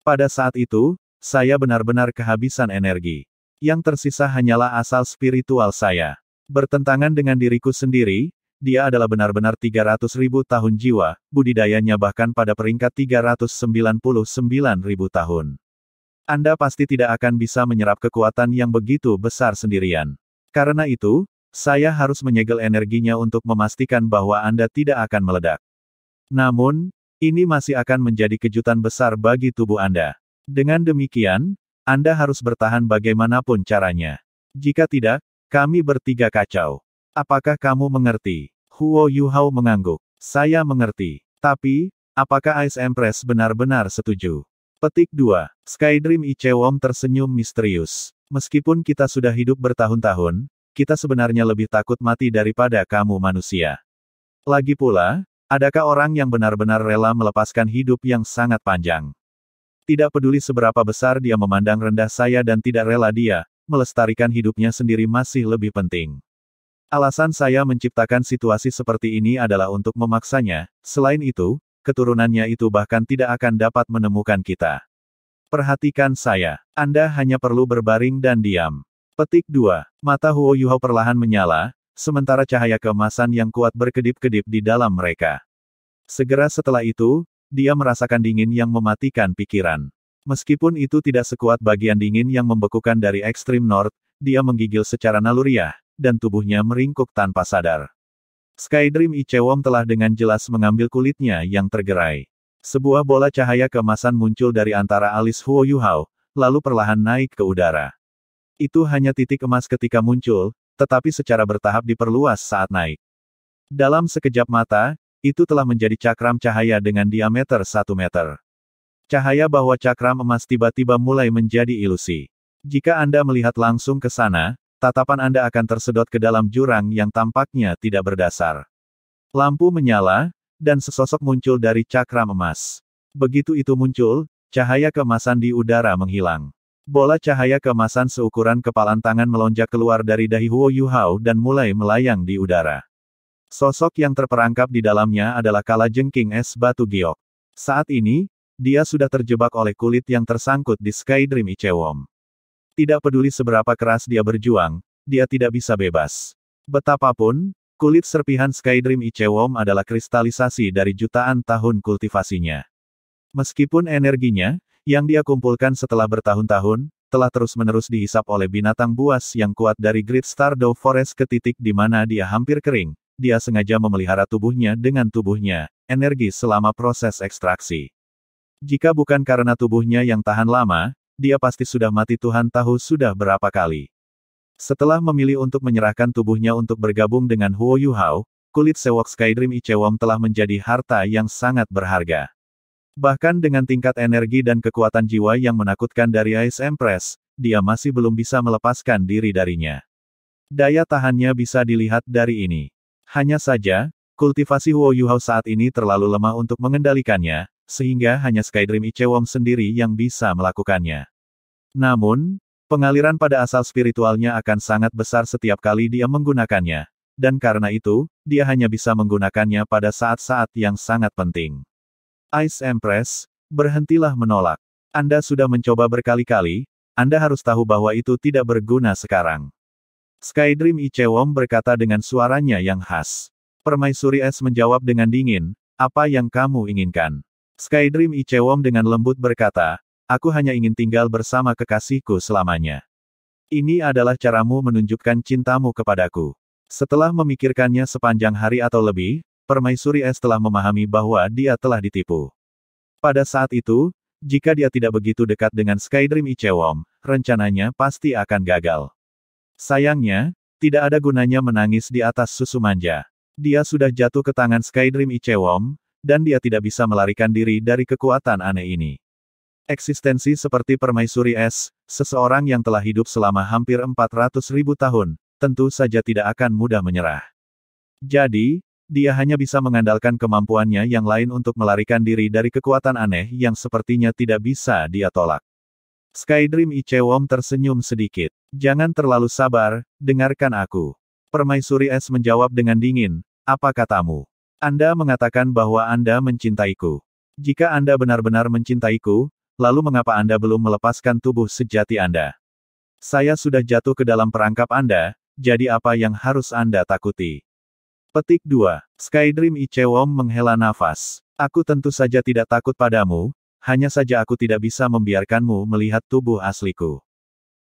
Pada saat itu, saya benar-benar kehabisan energi. Yang tersisa hanyalah asal spiritual saya. Bertentangan dengan diriku sendiri, dia adalah benar-benar 300.000 tahun jiwa, budidayanya bahkan pada peringkat 399.000 tahun. Anda pasti tidak akan bisa menyerap kekuatan yang begitu besar sendirian. Karena itu, saya harus menyegel energinya untuk memastikan bahwa Anda tidak akan meledak. Namun, Ini masih akan menjadi kejutan besar bagi tubuh Anda. Dengan demikian, Anda harus bertahan bagaimanapun caranya. Jika tidak, kami bertiga kacau. Apakah kamu mengerti? Huo Yuhao mengangguk. Saya mengerti. Tapi, apakah Ice Empress benar-benar setuju? Petik 2. Skydream Ichewom tersenyum misterius. Meskipun kita sudah hidup bertahun-tahun, kita sebenarnya lebih takut mati daripada kamu manusia. Lagi pula, adakah orang yang benar-benar rela melepaskan hidup yang sangat panjang? Tidak peduli seberapa besar dia memandang rendah saya dan tidak rela dia, melestarikan hidupnya sendiri masih lebih penting. Alasan saya menciptakan situasi seperti ini adalah untuk memaksanya, selain itu, keturunannya itu bahkan tidak akan dapat menemukan kita. Perhatikan saya, Anda hanya perlu berbaring dan diam. Petik 2. Mata Huo Yuhao perlahan menyala, sementara cahaya keemasan yang kuat berkedip-kedip di dalam mereka. Segera setelah itu, dia merasakan dingin yang mematikan pikiran. Meskipun itu tidak sekuat bagian dingin yang membekukan dari ekstrim north, dia menggigil secara naluriah, dan tubuhnya meringkuk tanpa sadar. Skydream Ichewom telah dengan jelas mengambil kulitnya yang tergerai. Sebuah bola cahaya keemasan muncul dari antara alis Huo Yuhao, lalu perlahan naik ke udara. Itu hanya titik emas ketika muncul, tetapi secara bertahap diperluas saat naik. Dalam sekejap mata, itu telah menjadi cakram cahaya dengan diameter 1 meter. Cahaya bahwa cakram emas tiba-tiba mulai menjadi ilusi. Jika Anda melihat langsung ke sana, tatapan Anda akan tersedot ke dalam jurang yang tampaknya tidak berdasar. Lampu menyala, dan sesosok muncul dari cakram emas. Begitu itu muncul, cahaya keemasan di udara menghilang. Bola cahaya keemasan seukuran kepalan tangan melonjak keluar dari dahi Huo Yuhao dan mulai melayang di udara. Sosok yang terperangkap di dalamnya adalah kalajengking es batu giok. Saat ini, dia sudah terjebak oleh kulit yang tersangkut di Skydream Ichewom. Tidak peduli seberapa keras dia berjuang, dia tidak bisa bebas. Betapapun, kulit serpihan Skydream Ichewom adalah kristalisasi dari jutaan tahun kultivasinya. Meskipun energinya, yang dia kumpulkan setelah bertahun-tahun, telah terus-menerus dihisap oleh binatang buas yang kuat dari Great Stardew Forest ke titik di mana dia hampir kering, dia sengaja memelihara tubuhnya dengan tubuhnya, energi selama proses ekstraksi. Jika bukan karena tubuhnya yang tahan lama, dia pasti sudah mati Tuhan tahu sudah berapa kali. Setelah memilih untuk menyerahkan tubuhnya untuk bergabung dengan Huo Yuhao, kulit sewok Skydream Ichewom telah menjadi harta yang sangat berharga. Bahkan dengan tingkat energi dan kekuatan jiwa yang menakutkan dari Ice Empress, dia masih belum bisa melepaskan diri darinya. Daya tahannya bisa dilihat dari ini. Hanya saja, kultivasi Huo Yuhao saat ini terlalu lemah untuk mengendalikannya, sehingga hanya Skydream Ichewom sendiri yang bisa melakukannya. Namun, pengaliran pada asal spiritualnya akan sangat besar setiap kali dia menggunakannya, dan karena itu, dia hanya bisa menggunakannya pada saat-saat yang sangat penting. Ice Empress, berhentilah menolak. Anda sudah mencoba berkali-kali, Anda harus tahu bahwa itu tidak berguna sekarang. Skydream Ichewom berkata dengan suaranya yang khas. Permaisuri Es menjawab dengan dingin, apa yang kamu inginkan? Skydream Ichewom dengan lembut berkata, aku hanya ingin tinggal bersama kekasihku selamanya. Ini adalah caramu menunjukkan cintamu kepadaku. Setelah memikirkannya sepanjang hari atau lebih, Permaisuri Es telah memahami bahwa dia telah ditipu. Pada saat itu, jika dia tidak begitu dekat dengan Skydream Ichewom, rencananya pasti akan gagal. Sayangnya, tidak ada gunanya menangis di atas susu manja. Dia sudah jatuh ke tangan Skydream Ichewom, dan dia tidak bisa melarikan diri dari kekuatan aneh ini. Eksistensi seperti Permaisuri Es, seseorang yang telah hidup selama hampir 400.000 tahun, tentu saja tidak akan mudah menyerah. Jadi, dia hanya bisa mengandalkan kemampuannya yang lain untuk melarikan diri dari kekuatan aneh yang sepertinya tidak bisa dia tolak. Skydream Ichewom tersenyum sedikit. Jangan terlalu sabar, dengarkan aku. Permaisuri Es menjawab dengan dingin, apa katamu? Anda mengatakan bahwa Anda mencintaiku. Jika Anda benar-benar mencintaiku, lalu mengapa Anda belum melepaskan tubuh sejati Anda? Saya sudah jatuh ke dalam perangkap Anda, jadi apa yang harus Anda takuti? Petik 2. Skydream Ichewom menghela nafas. Aku tentu saja tidak takut padamu, hanya saja aku tidak bisa membiarkanmu melihat tubuh asliku.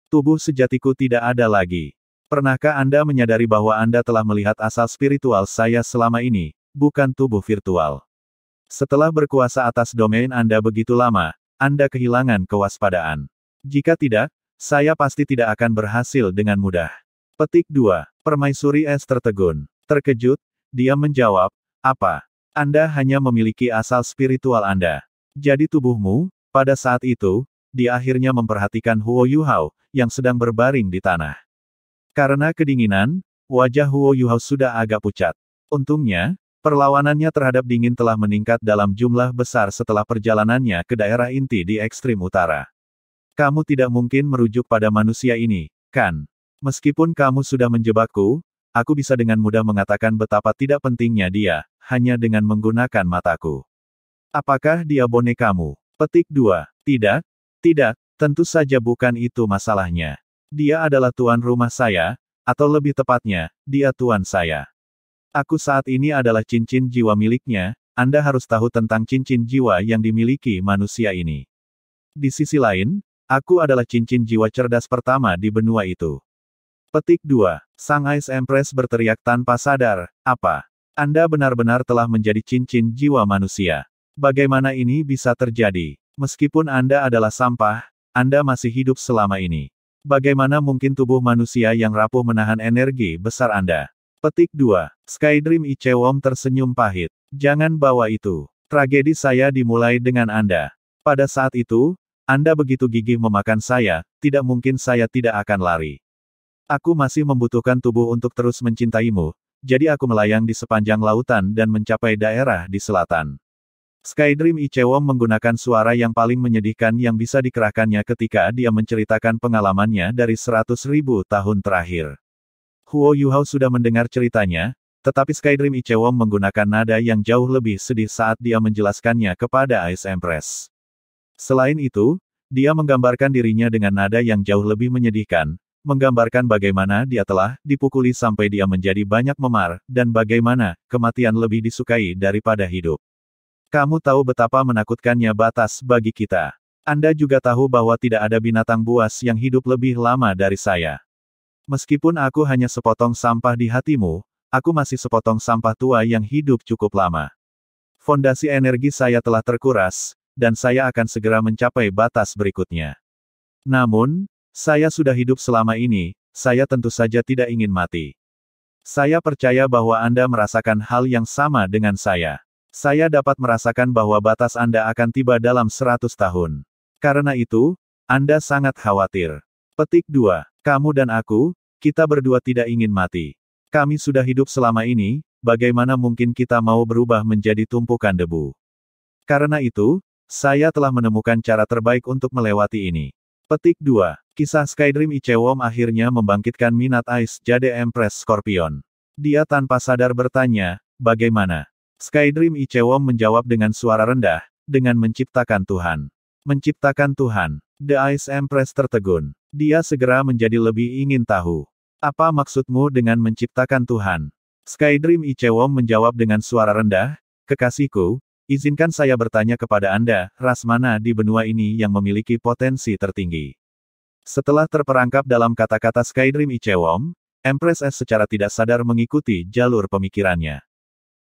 Tubuh sejatiku tidak ada lagi. Pernahkah Anda menyadari bahwa Anda telah melihat asal spiritual saya selama ini, bukan tubuh virtual? Setelah berkuasa atas domain Anda begitu lama, Anda kehilangan kewaspadaan. Jika tidak, saya pasti tidak akan berhasil dengan mudah. Petik 2. Permaisuri Es tertegun. Terkejut, dia menjawab, apa? Anda hanya memiliki asal spiritual Anda. Jadi tubuhmu, pada saat itu, dia akhirnya memperhatikan Huo Yuhao, yang sedang berbaring di tanah. Karena kedinginan, wajah Huo Yuhao sudah agak pucat. Untungnya, perlawanannya terhadap dingin telah meningkat dalam jumlah besar setelah perjalanannya ke daerah inti di ekstrim utara. Kamu tidak mungkin merujuk pada manusia ini, kan? Meskipun kamu sudah menjebakku, aku bisa dengan mudah mengatakan betapa tidak pentingnya dia, hanya dengan menggunakan mataku. Apakah dia bonekamu? Petik 2. Tidak, tidak, tentu saja bukan itu masalahnya. Dia adalah tuan rumah saya, atau lebih tepatnya, dia tuan saya. Aku saat ini adalah cincin jiwa miliknya, Anda harus tahu tentang cincin jiwa yang dimiliki manusia ini. Di sisi lain, aku adalah cincin jiwa cerdas pertama di benua itu. Petik 2. Sang Ice Empress berteriak tanpa sadar, apa? Anda benar-benar telah menjadi cincin jiwa manusia. Bagaimana ini bisa terjadi? Meskipun Anda adalah sampah, Anda masih hidup selama ini. Bagaimana mungkin tubuh manusia yang rapuh menahan energi besar Anda? Petik 2. Skydream Ichewom tersenyum pahit. Jangan bawa itu. Tragedi saya dimulai dengan Anda. Pada saat itu, Anda begitu gigih memakan saya, tidak mungkin saya tidak akan lari. Aku masih membutuhkan tubuh untuk terus mencintaimu, jadi aku melayang di sepanjang lautan dan mencapai daerah di selatan. Skydream Ichewom menggunakan suara yang paling menyedihkan yang bisa dikerahkannya ketika dia menceritakan pengalamannya dari 100.000 tahun terakhir. Huo Yuhao sudah mendengar ceritanya, tetapi Skydream Ichewom menggunakan nada yang jauh lebih sedih saat dia menjelaskannya kepada Ice Empress. Selain itu, dia menggambarkan dirinya dengan nada yang jauh lebih menyedihkan, menggambarkan bagaimana dia telah dipukuli sampai dia menjadi banyak memar, dan bagaimana kematian lebih disukai daripada hidup. Kamu tahu betapa menakutkannya batas bagi kita. Anda juga tahu bahwa tidak ada binatang buas yang hidup lebih lama dari saya. Meskipun aku hanya sepotong sampah di hatimu, aku masih sepotong sampah tua yang hidup cukup lama. Fondasi energi saya telah terkuras, dan saya akan segera mencapai batas berikutnya. Namun, saya sudah hidup selama ini, saya tentu saja tidak ingin mati. Saya percaya bahwa Anda merasakan hal yang sama dengan saya. Saya dapat merasakan bahwa batas Anda akan tiba dalam 100 tahun. Karena itu, Anda sangat khawatir. Petik 2. Kamu dan aku, kita berdua tidak ingin mati. Kami sudah hidup selama ini, bagaimana mungkin kita mau berubah menjadi tumpukan debu? Karena itu, saya telah menemukan cara terbaik untuk melewati ini. Petik 2. Kisah Skydream Ichewom akhirnya membangkitkan minat Ice Jade Empress Scorpion. Dia tanpa sadar bertanya, bagaimana? Skydream Ichewom menjawab dengan suara rendah, dengan menciptakan Tuhan. Menciptakan Tuhan. The Ice Empress tertegun. Dia segera menjadi lebih ingin tahu. Apa maksudmu dengan menciptakan Tuhan? Skydream Ichewom menjawab dengan suara rendah, kekasihku, izinkan saya bertanya kepada Anda, ras mana di benua ini yang memiliki potensi tertinggi? Setelah terperangkap dalam kata-kata Skydream Ichewom, Empress S secara tidak sadar mengikuti jalur pemikirannya.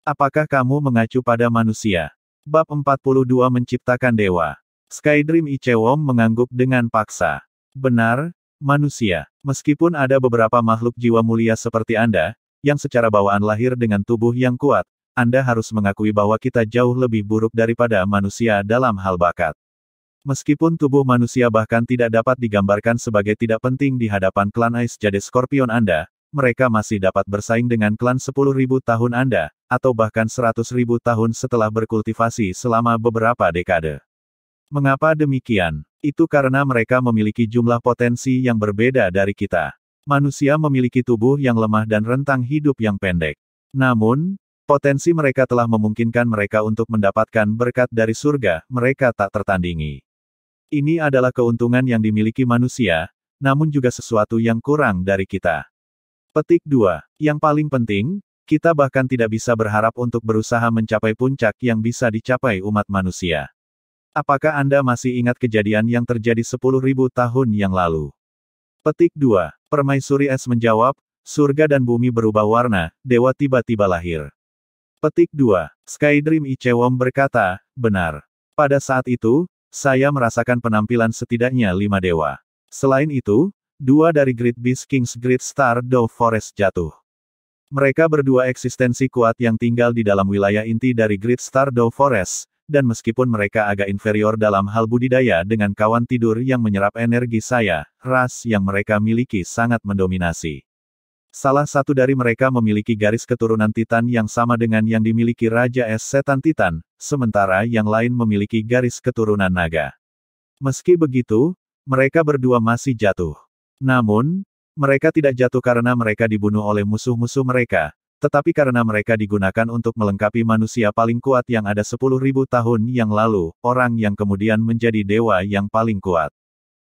Apakah kamu mengacu pada manusia? Bab 42 Menciptakan Dewa. Skydream Ichewom mengangguk dengan paksa. Benar, manusia. Meskipun ada beberapa makhluk jiwa mulia seperti Anda, yang secara bawaan lahir dengan tubuh yang kuat, Anda harus mengakui bahwa kita jauh lebih buruk daripada manusia dalam hal bakat. Meskipun tubuh manusia bahkan tidak dapat digambarkan sebagai tidak penting di hadapan klan Ice Jade Scorpion Anda, mereka masih dapat bersaing dengan klan 10.000 tahun Anda, atau bahkan 100.000 tahun setelah berkultivasi selama beberapa dekade. Mengapa demikian? Itu karena mereka memiliki jumlah potensi yang berbeda dari kita. Manusia memiliki tubuh yang lemah dan rentang hidup yang pendek. Namun, potensi mereka telah memungkinkan mereka untuk mendapatkan berkat dari surga, mereka tak tertandingi. Ini adalah keuntungan yang dimiliki manusia, namun juga sesuatu yang kurang dari kita. Petik 2. Yang paling penting, kita bahkan tidak bisa berharap untuk berusaha mencapai puncak yang bisa dicapai umat manusia. Apakah Anda masih ingat kejadian yang terjadi 10.000 tahun yang lalu? Petik 2. Permaisuri Es menjawab, surga dan bumi berubah warna, dewa tiba-tiba lahir. Petik 2. Skydream Ichewon berkata, benar. Pada saat itu, saya merasakan penampilan setidaknya 5 dewa. Selain itu, 2 dari Great Beast Kings Great Star Dove Forest jatuh. Mereka berdua eksistensi kuat yang tinggal di dalam wilayah inti dari Great Star Dove Forest, dan meskipun mereka agak inferior dalam hal budidaya dengan kawan tidur yang menyerap energi saya, ras yang mereka miliki sangat mendominasi. Salah satu dari mereka memiliki garis keturunan Titan yang sama dengan yang dimiliki Raja Es Setan Titan, sementara yang lain memiliki garis keturunan naga. Meski begitu, mereka berdua masih jatuh. Namun, mereka tidak jatuh karena mereka dibunuh oleh musuh-musuh mereka, tetapi karena mereka digunakan untuk melengkapi manusia paling kuat yang ada 10.000 tahun yang lalu, orang yang kemudian menjadi dewa yang paling kuat.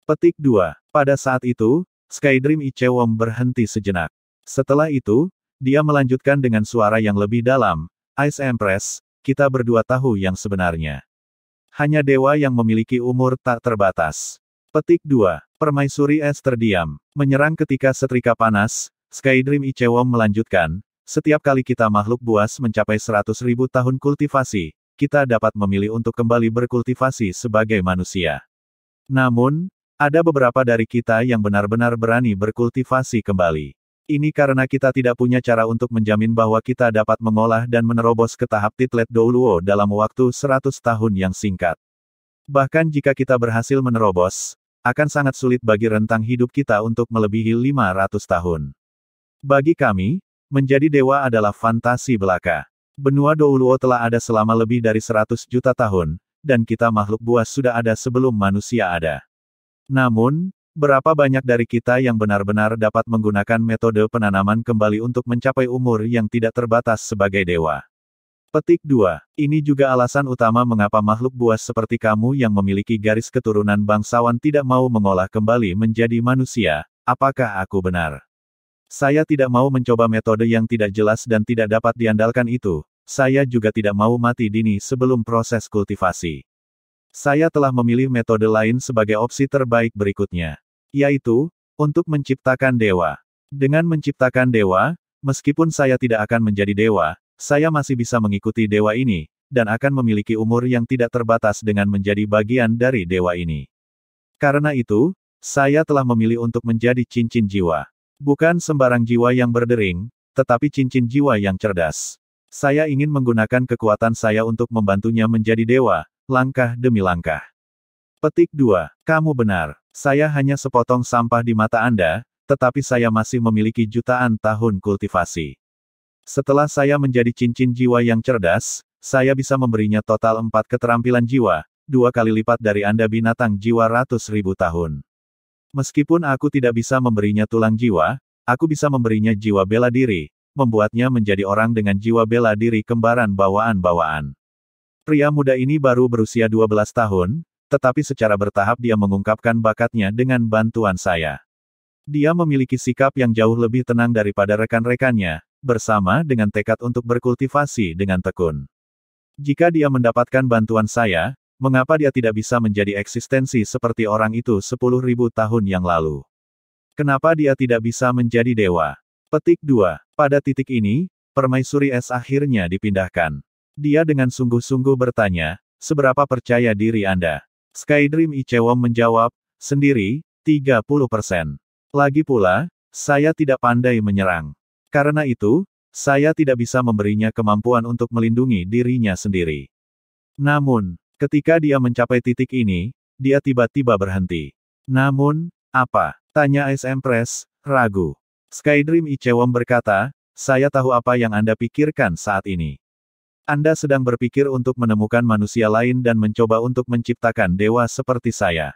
Petik 2. Pada saat itu, Skydream Ichewon berhenti sejenak. Setelah itu, dia melanjutkan dengan suara yang lebih dalam, Ice Empress, kita berdua tahu yang sebenarnya. Hanya dewa yang memiliki umur tak terbatas. Petik 2. Permaisuri Es terdiam. Menyerang ketika setrika panas, Skydream Ichewon melanjutkan, setiap kali kita makhluk buas mencapai 100.000 tahun kultivasi, kita dapat memilih untuk kembali berkultivasi sebagai manusia. Namun, ada beberapa dari kita yang benar-benar berani berkultivasi kembali. Ini karena kita tidak punya cara untuk menjamin bahwa kita dapat mengolah dan menerobos ke tahap Titlet Douluo dalam waktu 100 tahun yang singkat. Bahkan jika kita berhasil menerobos, akan sangat sulit bagi rentang hidup kita untuk melebihi 500 tahun. Bagi kami, menjadi dewa adalah fantasi belaka. Benua Douluo telah ada selama lebih dari 100 juta tahun, dan kita makhluk buas sudah ada sebelum manusia ada. Namun, berapa banyak dari kita yang benar-benar dapat menggunakan metode penanaman kembali untuk mencapai umur yang tidak terbatas sebagai dewa? Petik 2. Ini juga alasan utama mengapa makhluk buas seperti kamu yang memiliki garis keturunan bangsawan tidak mau mengolah kembali menjadi manusia. Apakah aku benar? Saya tidak mau mencoba metode yang tidak jelas dan tidak dapat diandalkan itu. Saya juga tidak mau mati dini sebelum proses kultivasi. Saya telah memilih metode lain sebagai opsi terbaik berikutnya. Yaitu, untuk menciptakan dewa. Dengan menciptakan dewa, meskipun saya tidak akan menjadi dewa, saya masih bisa mengikuti dewa ini, dan akan memiliki umur yang tidak terbatas dengan menjadi bagian dari dewa ini. Karena itu, saya telah memilih untuk menjadi cincin jiwa. Bukan sembarang jiwa yang berdering, tetapi cincin jiwa yang cerdas. Saya ingin menggunakan kekuatan saya untuk membantunya menjadi dewa, langkah demi langkah. Petik 2. Kamu benar. Saya hanya sepotong sampah di mata Anda, tetapi saya masih memiliki jutaan tahun kultivasi. Setelah saya menjadi cincin jiwa yang cerdas, saya bisa memberinya total 4 keterampilan jiwa, 2 kali lipat dari Anda binatang jiwa ratus ribu tahun. Meskipun aku tidak bisa memberinya tulang jiwa, aku bisa memberinya jiwa bela diri, membuatnya menjadi orang dengan jiwa bela diri kembaran bawaan-bawaan. Pria muda ini baru berusia 12 tahun, tetapi secara bertahap dia mengungkapkan bakatnya dengan bantuan saya. Dia memiliki sikap yang jauh lebih tenang daripada rekan-rekannya, bersama dengan tekad untuk berkultivasi dengan tekun. Jika dia mendapatkan bantuan saya, mengapa dia tidak bisa menjadi eksistensi seperti orang itu 10.000 tahun yang lalu? Kenapa dia tidak bisa menjadi dewa? Petik 2. Pada titik ini, Permaisuri Es akhirnya dipindahkan. Dia dengan sungguh-sungguh bertanya, seberapa percaya diri Anda? Skydream Ichewon menjawab, sendiri, 30%. Lagi pula, saya tidak pandai menyerang. Karena itu, saya tidak bisa memberinya kemampuan untuk melindungi dirinya sendiri. Namun, ketika dia mencapai titik ini, dia tiba-tiba berhenti. Namun, apa? Tanya Ice Empress, ragu. Skydream Ichewon berkata, saya tahu apa yang Anda pikirkan saat ini. Anda sedang berpikir untuk menemukan manusia lain dan mencoba untuk menciptakan dewa seperti saya.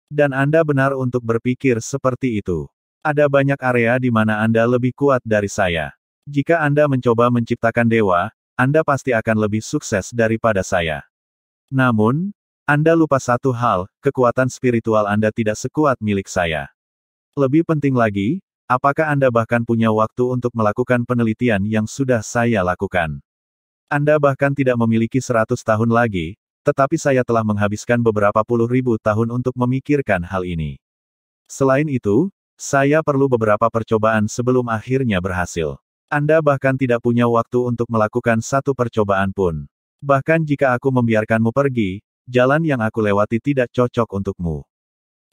Dan Anda benar untuk berpikir seperti itu. Ada banyak area di mana Anda lebih kuat dari saya. Jika Anda mencoba menciptakan dewa, Anda pasti akan lebih sukses daripada saya. Namun, Anda lupa satu hal, kekuatan spiritual Anda tidak sekuat milik saya. Lebih penting lagi, apakah Anda bahkan punya waktu untuk melakukan penelitian yang sudah saya lakukan? Anda bahkan tidak memiliki 100 tahun lagi, tetapi saya telah menghabiskan beberapa puluh ribu tahun untuk memikirkan hal ini. Selain itu, saya perlu beberapa percobaan sebelum akhirnya berhasil. Anda bahkan tidak punya waktu untuk melakukan satu percobaan pun. Bahkan jika aku membiarkanmu pergi, jalan yang aku lewati tidak cocok untukmu.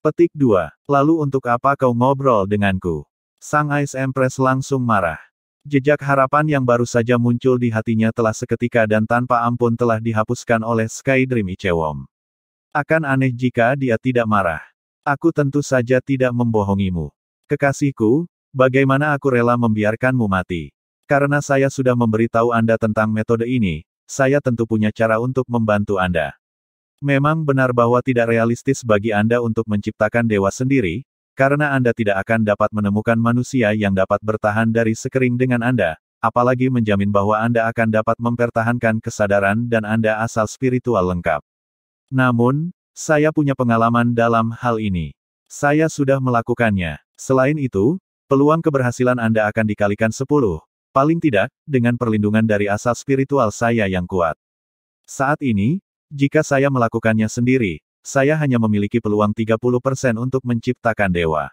Petik 2. Lalu untuk apa kau ngobrol denganku? Sang Ice Empress langsung marah. Jejak harapan yang baru saja muncul di hatinya telah seketika dan tanpa ampun telah dihapuskan oleh Skydream Ichewom. Akan aneh jika dia tidak marah. Aku tentu saja tidak membohongimu. Kekasihku, bagaimana aku rela membiarkanmu mati? Karena saya sudah memberitahu Anda tentang metode ini, saya tentu punya cara untuk membantu Anda. Memang benar bahwa tidak realistis bagi Anda untuk menciptakan dewa sendiri, karena Anda tidak akan dapat menemukan manusia yang dapat bertahan dari sekering dengan Anda, apalagi menjamin bahwa Anda akan dapat mempertahankan kesadaran dan Anda asal spiritual lengkap. Namun, saya punya pengalaman dalam hal ini. Saya sudah melakukannya. Selain itu, peluang keberhasilan Anda akan dikalikan 10, paling tidak, dengan perlindungan dari asal spiritual saya yang kuat. Saat ini, jika saya melakukannya sendiri, saya hanya memiliki peluang 30% untuk menciptakan dewa.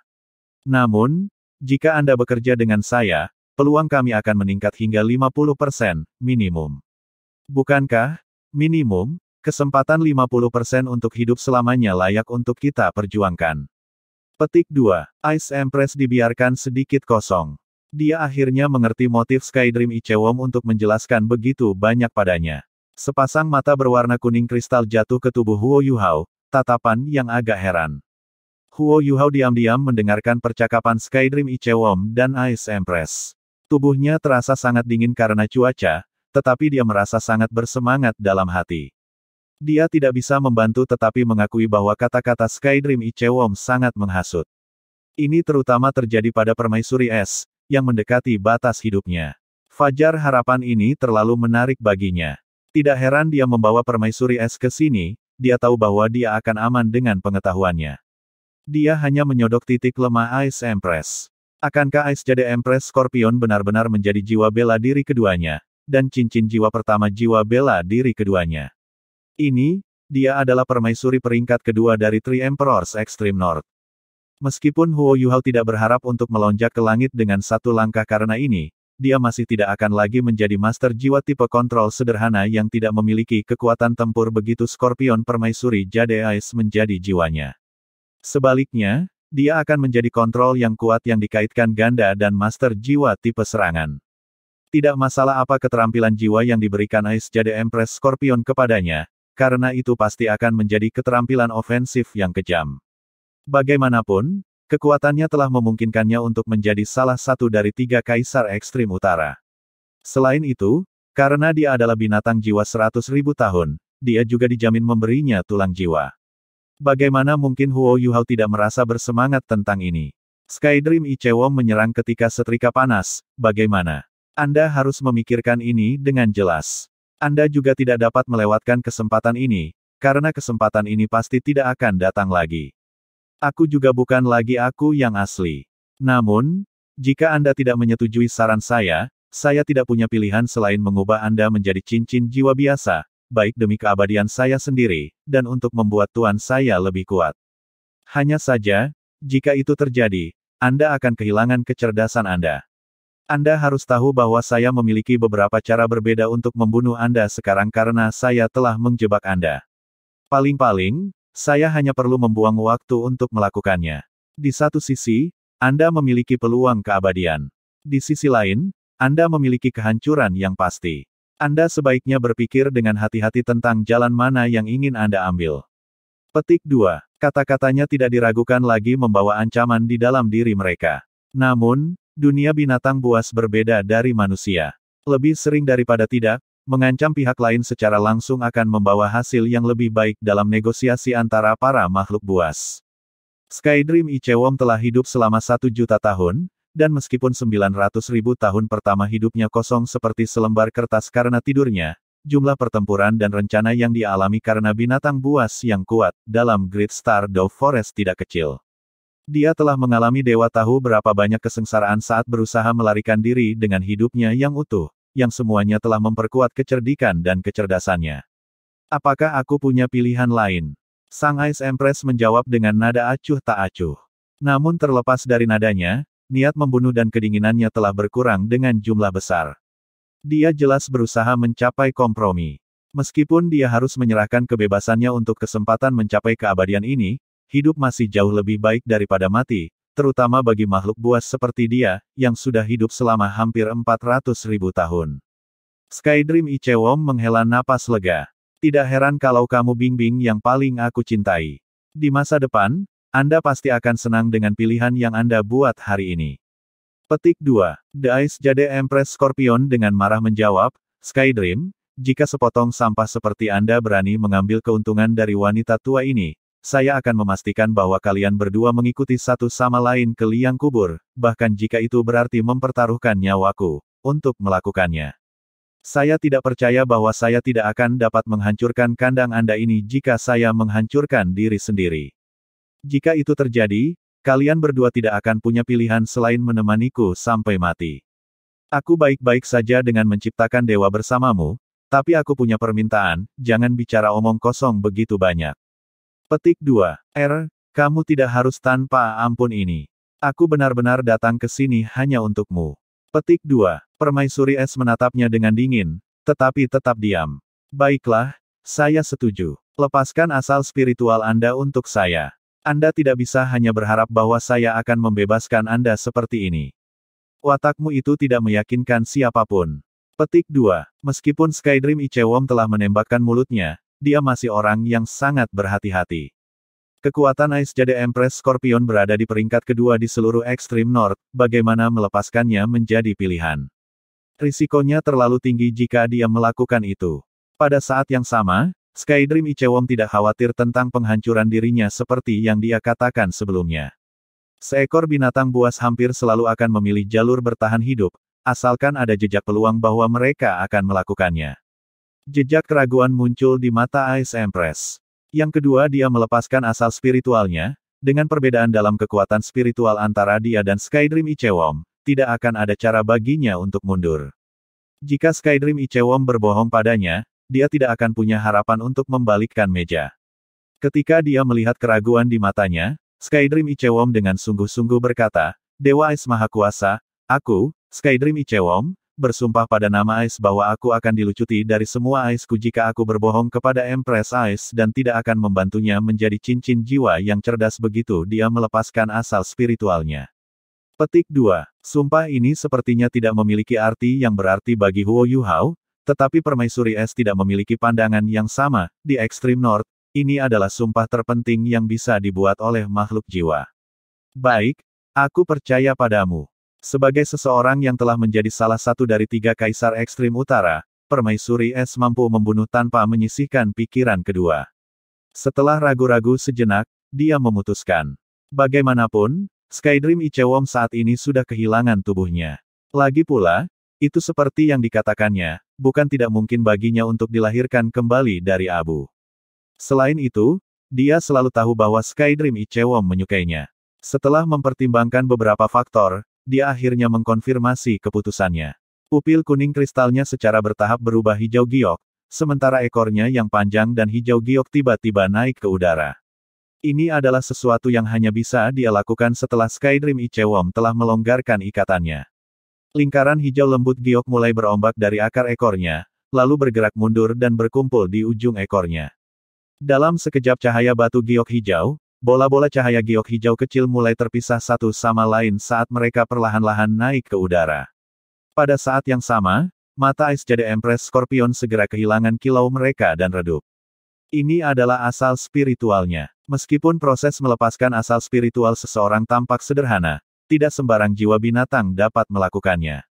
Namun, jika Anda bekerja dengan saya, peluang kami akan meningkat hingga 50%, minimum. Bukankah, minimum, kesempatan 50% untuk hidup selamanya layak untuk kita perjuangkan? Petik 2. Ice Empress dibiarkan sedikit kosong. Dia akhirnya mengerti motif Skydream Ichewom untuk menjelaskan begitu banyak padanya. Sepasang mata berwarna kuning kristal jatuh ke tubuh Huo Yuhao, tatapan yang agak heran. Huo Yuhao diam-diam mendengarkan percakapan Skydream Ichewom dan Ice Empress. Tubuhnya terasa sangat dingin karena cuaca, tetapi dia merasa sangat bersemangat dalam hati. Dia tidak bisa membantu tetapi mengakui bahwa kata-kata Skydream Ichewom sangat menghasut. Ini terutama terjadi pada permaisuri es, yang mendekati batas hidupnya. Fajar harapan ini terlalu menarik baginya. Tidak heran dia membawa permaisuri es ke sini, dia tahu bahwa dia akan aman dengan pengetahuannya. Dia hanya menyodok titik lemah Ice Empress. Akankah Ice Jade Empress Scorpion benar-benar menjadi jiwa bela diri keduanya, dan cincin jiwa pertama jiwa bela diri keduanya? Ini, dia adalah permaisuri peringkat kedua dari Three Emperors Extreme North. Meskipun Huo Yuhao tidak berharap untuk melonjak ke langit dengan satu langkah karena ini, dia masih tidak akan lagi menjadi master jiwa tipe kontrol sederhana yang tidak memiliki kekuatan tempur begitu Scorpion permaisuri Jade Ice menjadi jiwanya. Sebaliknya, dia akan menjadi kontrol yang kuat yang dikaitkan ganda dan master jiwa tipe serangan. Tidak masalah apa keterampilan jiwa yang diberikan Ice Jade Empress Scorpion kepadanya, karena itu pasti akan menjadi keterampilan ofensif yang kejam. Bagaimanapun, kekuatannya telah memungkinkannya untuk menjadi salah satu dari 3 kaisar ekstrim utara. Selain itu, karena dia adalah binatang jiwa 100.000 tahun, dia juga dijamin memberinya tulang jiwa. Bagaimana mungkin Huo Yuhao tidak merasa bersemangat tentang ini? Skydream Ichewom menyerang ketika setrika panas, bagaimana? Anda harus memikirkan ini dengan jelas. Anda juga tidak dapat melewatkan kesempatan ini, karena kesempatan ini pasti tidak akan datang lagi. Aku juga bukan lagi aku yang asli. Namun, jika Anda tidak menyetujui saran saya tidak punya pilihan selain mengubah Anda menjadi cincin jiwa biasa, baik demi keabadian saya sendiri, dan untuk membuat tuan saya lebih kuat. Hanya saja, jika itu terjadi, Anda akan kehilangan kecerdasan Anda. Anda harus tahu bahwa saya memiliki beberapa cara berbeda untuk membunuh Anda sekarang karena saya telah menjebak Anda. Paling-paling, saya hanya perlu membuang waktu untuk melakukannya. Di satu sisi, Anda memiliki peluang keabadian. Di sisi lain, Anda memiliki kehancuran yang pasti. Anda sebaiknya berpikir dengan hati-hati tentang jalan mana yang ingin Anda ambil. Petik 2. Kata-katanya tidak diragukan lagi membawa ancaman di dalam diri mereka. Namun, dunia binatang buas berbeda dari manusia. Lebih sering daripada tidak, mengancam pihak lain secara langsung akan membawa hasil yang lebih baik dalam negosiasi antara para makhluk buas. Skydream Ichewom telah hidup selama 1 juta tahun, dan meskipun 900.000 tahun pertama hidupnya kosong seperti selembar kertas karena tidurnya, jumlah pertempuran dan rencana yang dia alami karena binatang buas yang kuat dalam Great Star Dove Forest tidak kecil. Dia telah mengalami dewa tahu berapa banyak kesengsaraan saat berusaha melarikan diri dengan hidupnya yang utuh, yang semuanya telah memperkuat kecerdikan dan kecerdasannya. Apakah aku punya pilihan lain? Sang Ice Empress menjawab dengan nada acuh tak acuh. Namun terlepas dari nadanya, niat membunuh dan kedinginannya telah berkurang dengan jumlah besar. Dia jelas berusaha mencapai kompromi. Meskipun dia harus menyerahkan kebebasannya untuk kesempatan mencapai keabadian ini, hidup masih jauh lebih baik daripada mati, terutama bagi makhluk buas seperti dia, yang sudah hidup selama hampir 400.000 tahun. Skydream Ichewom menghela napas lega. Tidak heran kalau kamu Bingbing yang paling aku cintai. Di masa depan, Anda pasti akan senang dengan pilihan yang Anda buat hari ini. Petik 2. The Ice Jade Empress Scorpion dengan marah menjawab, Skydream, jika sepotong sampah seperti Anda berani mengambil keuntungan dari wanita tua ini, saya akan memastikan bahwa kalian berdua mengikuti satu sama lain ke liang kubur, bahkan jika itu berarti mempertaruhkan nyawaku, untuk melakukannya. Saya tidak percaya bahwa saya tidak akan dapat menghancurkan kandang Anda ini jika saya menghancurkan diri sendiri. Jika itu terjadi, kalian berdua tidak akan punya pilihan selain menemaniku sampai mati. Aku baik-baik saja dengan menciptakan dewa bersamamu, tapi aku punya permintaan, jangan bicara omong kosong begitu banyak. Petik 2. Kamu tidak harus tanpa ampun ini. Aku benar-benar datang ke sini hanya untukmu. Petik 2. Permaisuri Es menatapnya dengan dingin, tetapi tetap diam. Baiklah, saya setuju. Lepaskan asal spiritual Anda untuk saya. Anda tidak bisa hanya berharap bahwa saya akan membebaskan Anda seperti ini. Watakmu itu tidak meyakinkan siapapun. Petik 2. Meskipun Skydream Ichewom telah menembakkan mulutnya, dia masih orang yang sangat berhati-hati. Kekuatan Ice Jade Empress Scorpion berada di peringkat kedua di seluruh Extreme North, bagaimana melepaskannya menjadi pilihan. Risikonya terlalu tinggi jika dia melakukan itu. Pada saat yang sama, Skydream Ichewom tidak khawatir tentang penghancuran dirinya seperti yang dia katakan sebelumnya. Seekor binatang buas hampir selalu akan memilih jalur bertahan hidup, asalkan ada jejak peluang bahwa mereka akan melakukannya. Jejak keraguan muncul di mata Ice Empress. Yang kedua, dia melepaskan asal spiritualnya, dengan perbedaan dalam kekuatan spiritual antara dia dan Skydream Ichewom, tidak akan ada cara baginya untuk mundur. Jika Skydream Ichewom berbohong padanya, dia tidak akan punya harapan untuk membalikkan meja. Ketika dia melihat keraguan di matanya, Skydream Ichewom dengan sungguh-sungguh berkata, Dewa Ice Maha Kuasa, aku, Skydream Ichewom, bersumpah pada nama Ice bahwa aku akan dilucuti dari semua Ice-ku jika aku berbohong kepada Empress Ice dan tidak akan membantunya menjadi cincin jiwa yang cerdas. Begitu dia melepaskan asal spiritualnya. Petik 2. Sumpah ini sepertinya tidak memiliki arti yang berarti bagi Huo Yuhao, tetapi Permaisuri Es tidak memiliki pandangan yang sama. Di Extreme North, ini adalah sumpah terpenting yang bisa dibuat oleh makhluk jiwa. Baik, aku percaya padamu. Sebagai seseorang yang telah menjadi salah satu dari 3 kaisar ekstrim utara, Permaisuri Es mampu membunuh tanpa menyisihkan pikiran kedua. Setelah ragu-ragu sejenak, dia memutuskan. Bagaimanapun, Skydream Ichewom saat ini sudah kehilangan tubuhnya. Lagi pula, itu seperti yang dikatakannya, bukan tidak mungkin baginya untuk dilahirkan kembali dari abu. Selain itu, dia selalu tahu bahwa Skydream Ichewom menyukainya. Setelah mempertimbangkan beberapa faktor, dia akhirnya mengkonfirmasi keputusannya. Pupil kuning kristalnya secara bertahap berubah hijau giok, sementara ekornya yang panjang dan hijau giok tiba-tiba naik ke udara. Ini adalah sesuatu yang hanya bisa dia lakukan setelah Skydream Ichewom telah melonggarkan ikatannya. Lingkaran hijau lembut giok mulai berombak dari akar ekornya, lalu bergerak mundur dan berkumpul di ujung ekornya. Dalam sekejap cahaya batu giok hijau, bola-bola cahaya giok hijau kecil mulai terpisah satu sama lain saat mereka perlahan-lahan naik ke udara. Pada saat yang sama, mata Ice Jade Empress Scorpion segera kehilangan kilau mereka dan redup. Ini adalah asal spiritualnya. Meskipun proses melepaskan asal spiritual seseorang tampak sederhana, tidak sembarang jiwa binatang dapat melakukannya.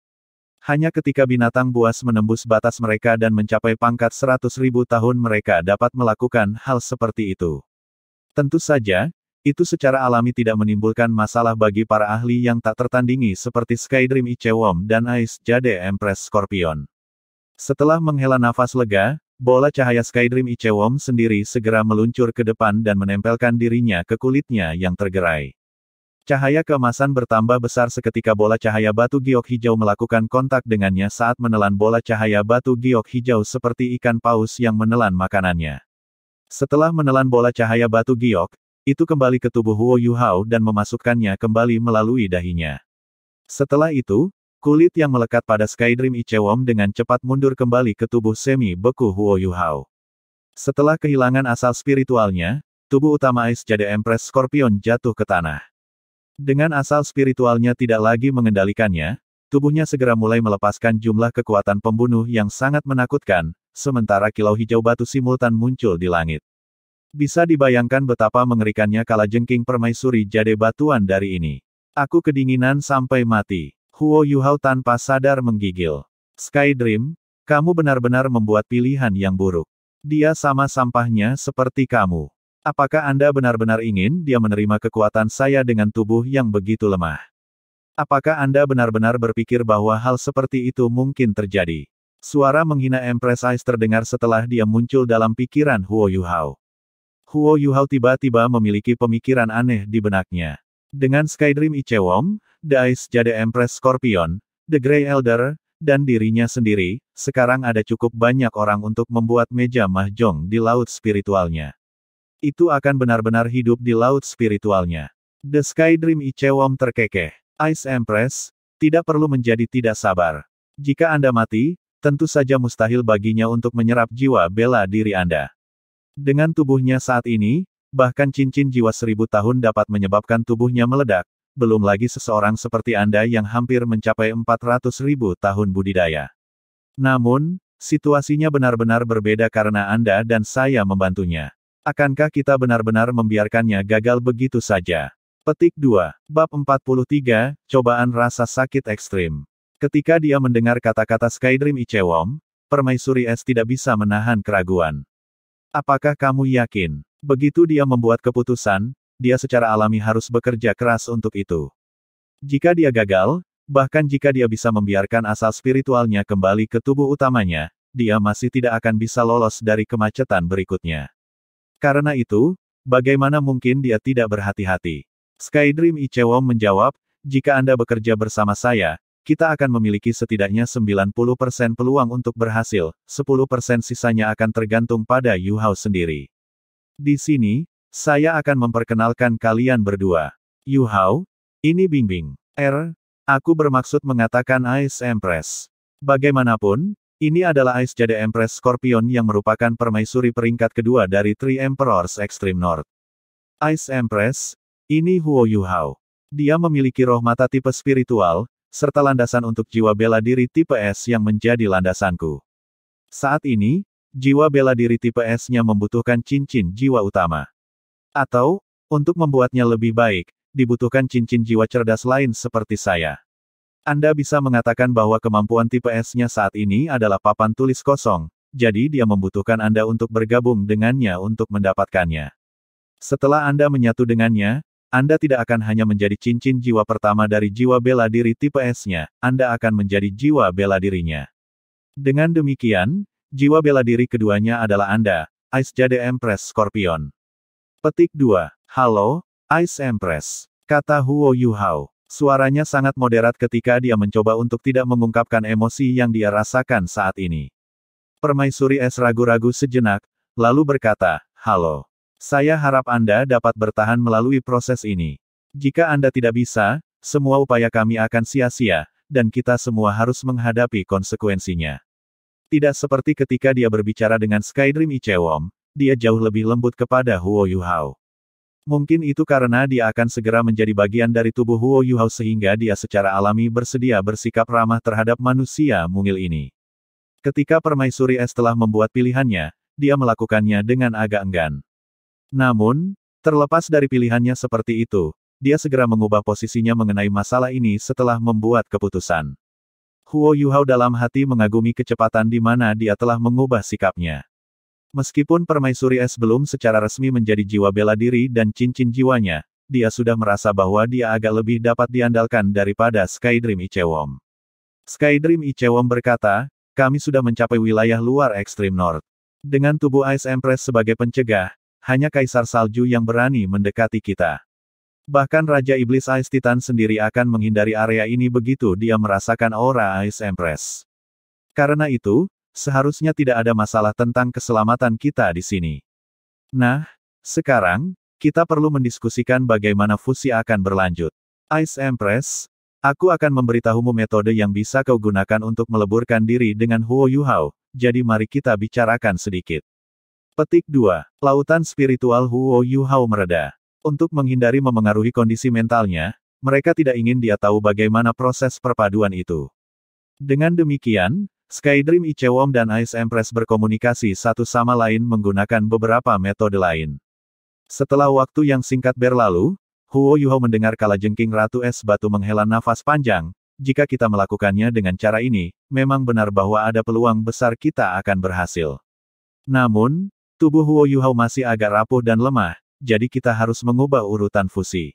Hanya ketika binatang buas menembus batas mereka dan mencapai pangkat 100.000 tahun mereka dapat melakukan hal seperti itu. Tentu saja, itu secara alami tidak menimbulkan masalah bagi para ahli yang tak tertandingi seperti Skydream Ichewom dan Ice Jade Empress Scorpion. Setelah menghela nafas lega, bola cahaya Skydream Ichewom sendiri segera meluncur ke depan dan menempelkan dirinya ke kulitnya yang tergerai. Cahaya keemasan bertambah besar seketika bola cahaya batu giok hijau melakukan kontak dengannya saat menelan bola cahaya batu giok hijau seperti ikan paus yang menelan makanannya. Setelah menelan bola cahaya batu giok, itu kembali ke tubuh Huo Yuhao dan memasukkannya kembali melalui dahinya. Setelah itu, kulit yang melekat pada Skydream Ichewom dengan cepat mundur kembali ke tubuh semi-beku Huo Yuhao. Setelah kehilangan asal spiritualnya, tubuh utama Ice Jade Empress Scorpion jatuh ke tanah. Dengan asal spiritualnya tidak lagi mengendalikannya, tubuhnya segera mulai melepaskan jumlah kekuatan pembunuh yang sangat menakutkan, sementara kilau hijau batu simultan muncul di langit. Bisa dibayangkan betapa mengerikannya kalajengking permaisuri jade batuan dari ini. Aku kedinginan sampai mati. Huo Yuhao tanpa sadar menggigil. Skydream, kamu benar-benar membuat pilihan yang buruk. Dia sama sampahnya seperti kamu. Apakah Anda benar-benar ingin dia menerima kekuatan saya dengan tubuh yang begitu lemah? Apakah Anda benar-benar berpikir bahwa hal seperti itu mungkin terjadi? Suara menghina Empress Ice terdengar setelah dia muncul dalam pikiran Huo Yuhao. Huo Yuhao tiba-tiba memiliki pemikiran aneh di benaknya. Dengan Skydream Ichewom, The Ice Jade Empress Scorpion, The Grey Elder, dan dirinya sendiri, sekarang ada cukup banyak orang untuk membuat meja mahjong di laut spiritualnya. Itu akan benar-benar hidup di laut spiritualnya. The Skydream Ichewom terkekeh. Ice Empress, tidak perlu menjadi tidak sabar. Jika Anda mati, tentu saja mustahil baginya untuk menyerap jiwa bela diri Anda. Dengan tubuhnya saat ini, bahkan cincin jiwa 1000 tahun dapat menyebabkan tubuhnya meledak, belum lagi seseorang seperti Anda yang hampir mencapai 400.000 tahun budidaya. Namun, situasinya benar-benar berbeda karena Anda dan saya membantunya. Akankah kita benar-benar membiarkannya gagal begitu saja? Petik 2. Bab 43, Cobaan Rasa Sakit Ekstrim. Ketika dia mendengar kata-kata Skydream Ichewom, Permaisuri Es tidak bisa menahan keraguan. Apakah kamu yakin? Begitu dia membuat keputusan, dia secara alami harus bekerja keras untuk itu. Jika dia gagal, bahkan jika dia bisa membiarkan asal spiritualnya kembali ke tubuh utamanya, dia masih tidak akan bisa lolos dari kemacetan berikutnya. Karena itu, bagaimana mungkin dia tidak berhati-hati? Skydream Ichewom menjawab, jika Anda bekerja bersama saya, kita akan memiliki setidaknya 90% peluang untuk berhasil, 10% sisanya akan tergantung pada Yuhao sendiri. Di sini, saya akan memperkenalkan kalian berdua. Yuhao, ini Bingbing. Aku bermaksud mengatakan Ice Empress. Bagaimanapun, ini adalah Ice Jade Empress Scorpion yang merupakan permaisuri peringkat kedua dari Three Emperors Extreme North. Ice Empress, ini Huo Yuhao. Dia memiliki roh mata tipe spiritual, serta landasan untuk jiwa bela diri tipe S yang menjadi landasanku. Saat ini, jiwa bela diri tipe S-nya membutuhkan cincin jiwa utama. Atau, untuk membuatnya lebih baik, dibutuhkan cincin jiwa cerdas lain seperti saya. Anda bisa mengatakan bahwa kemampuan tipe S-nya saat ini adalah papan tulis kosong, jadi dia membutuhkan Anda untuk bergabung dengannya untuk mendapatkannya. Setelah Anda menyatu dengannya, Anda tidak akan hanya menjadi cincin jiwa pertama dari jiwa bela diri tipe S-nya, Anda akan menjadi jiwa bela dirinya. Dengan demikian, jiwa bela diri keduanya adalah Anda, Ice Jade Empress Scorpion. Petik 2. Halo, Ice Empress, kata Huo Yuhao. Suaranya sangat moderat ketika dia mencoba untuk tidak mengungkapkan emosi yang dia rasakan saat ini. Permaisuri Es ragu-ragu sejenak, lalu berkata, halo. Saya harap Anda dapat bertahan melalui proses ini. Jika Anda tidak bisa, semua upaya kami akan sia-sia, dan kita semua harus menghadapi konsekuensinya. Tidak seperti ketika dia berbicara dengan Skydream Ichewom, dia jauh lebih lembut kepada Huo Yuhao. Mungkin itu karena dia akan segera menjadi bagian dari tubuh Huo Yuhao sehingga dia secara alami bersedia bersikap ramah terhadap manusia mungil ini. Ketika Permaisuri Es telah membuat pilihannya, dia melakukannya dengan agak enggan. Namun, terlepas dari pilihannya seperti itu, dia segera mengubah posisinya mengenai masalah ini setelah membuat keputusan. Huo Yuhao dalam hati mengagumi kecepatan di mana dia telah mengubah sikapnya. Meskipun Permaisuri Es belum secara resmi menjadi jiwa bela diri dan cincin jiwanya, dia sudah merasa bahwa dia agak lebih dapat diandalkan daripada Skydream Ichewom. Skydream Ichewom berkata, kami sudah mencapai wilayah luar Extreme North. Dengan tubuh Ice Empress sebagai pencegah, hanya Kaisar Salju yang berani mendekati kita. Bahkan Raja Iblis Ice Titan sendiri akan menghindari area ini begitu dia merasakan aura Ice Empress. Karena itu, seharusnya tidak ada masalah tentang keselamatan kita di sini. Nah, sekarang, kita perlu mendiskusikan bagaimana fusi akan berlanjut. Ice Empress, Aku akan memberitahumu metode yang bisa kau gunakan untuk meleburkan diri dengan Huo Yuhao, jadi mari kita bicarakan sedikit. Petik 2. Lautan spiritual Huo Yuhao mereda. Untuk menghindari memengaruhi kondisi mentalnya, mereka tidak ingin dia tahu bagaimana proses perpaduan itu. Dengan demikian, Skydream Ichewom dan Ice Empress berkomunikasi satu sama lain menggunakan beberapa metode lain. Setelah waktu yang singkat berlalu, Huo Yuhao mendengar kalajengking Ratu Es Batu menghela nafas panjang. Jika kita melakukannya dengan cara ini, memang benar bahwa ada peluang besar kita akan berhasil. Namun, tubuh Huo Yuhao masih agak rapuh dan lemah, jadi kita harus mengubah urutan fusi.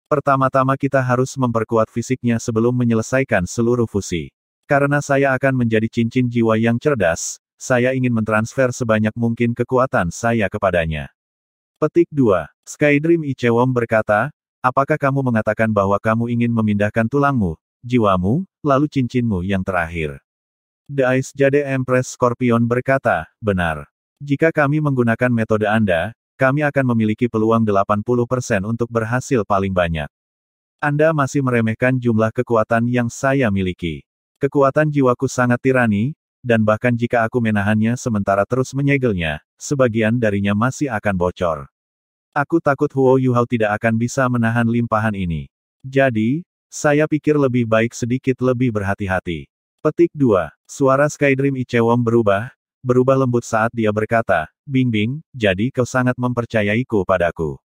Pertama-tama kita harus memperkuat fisiknya sebelum menyelesaikan seluruh fusi. Karena saya akan menjadi cincin jiwa yang cerdas, saya ingin mentransfer sebanyak mungkin kekuatan saya kepadanya. Petik 2. Skydream Ichewom berkata, apakah kamu mengatakan bahwa kamu ingin memindahkan tulangmu, jiwamu, lalu cincinmu yang terakhir? The Ice Jade Empress Scorpion berkata, benar. Jika kami menggunakan metode Anda, kami akan memiliki peluang 80% untuk berhasil paling banyak. Anda masih meremehkan jumlah kekuatan yang saya miliki. Kekuatan jiwaku sangat tirani, dan bahkan jika aku menahannya sementara terus menyegelnya, sebagian darinya masih akan bocor. Aku takut Huo Yuhao tidak akan bisa menahan limpahan ini. Jadi, saya pikir lebih baik sedikit lebih berhati-hati. Petik 2. Suara Skydream Ichewom berubah lembut saat dia berkata, Bing Bing, jadi kau sangat mempercayaiku padaku.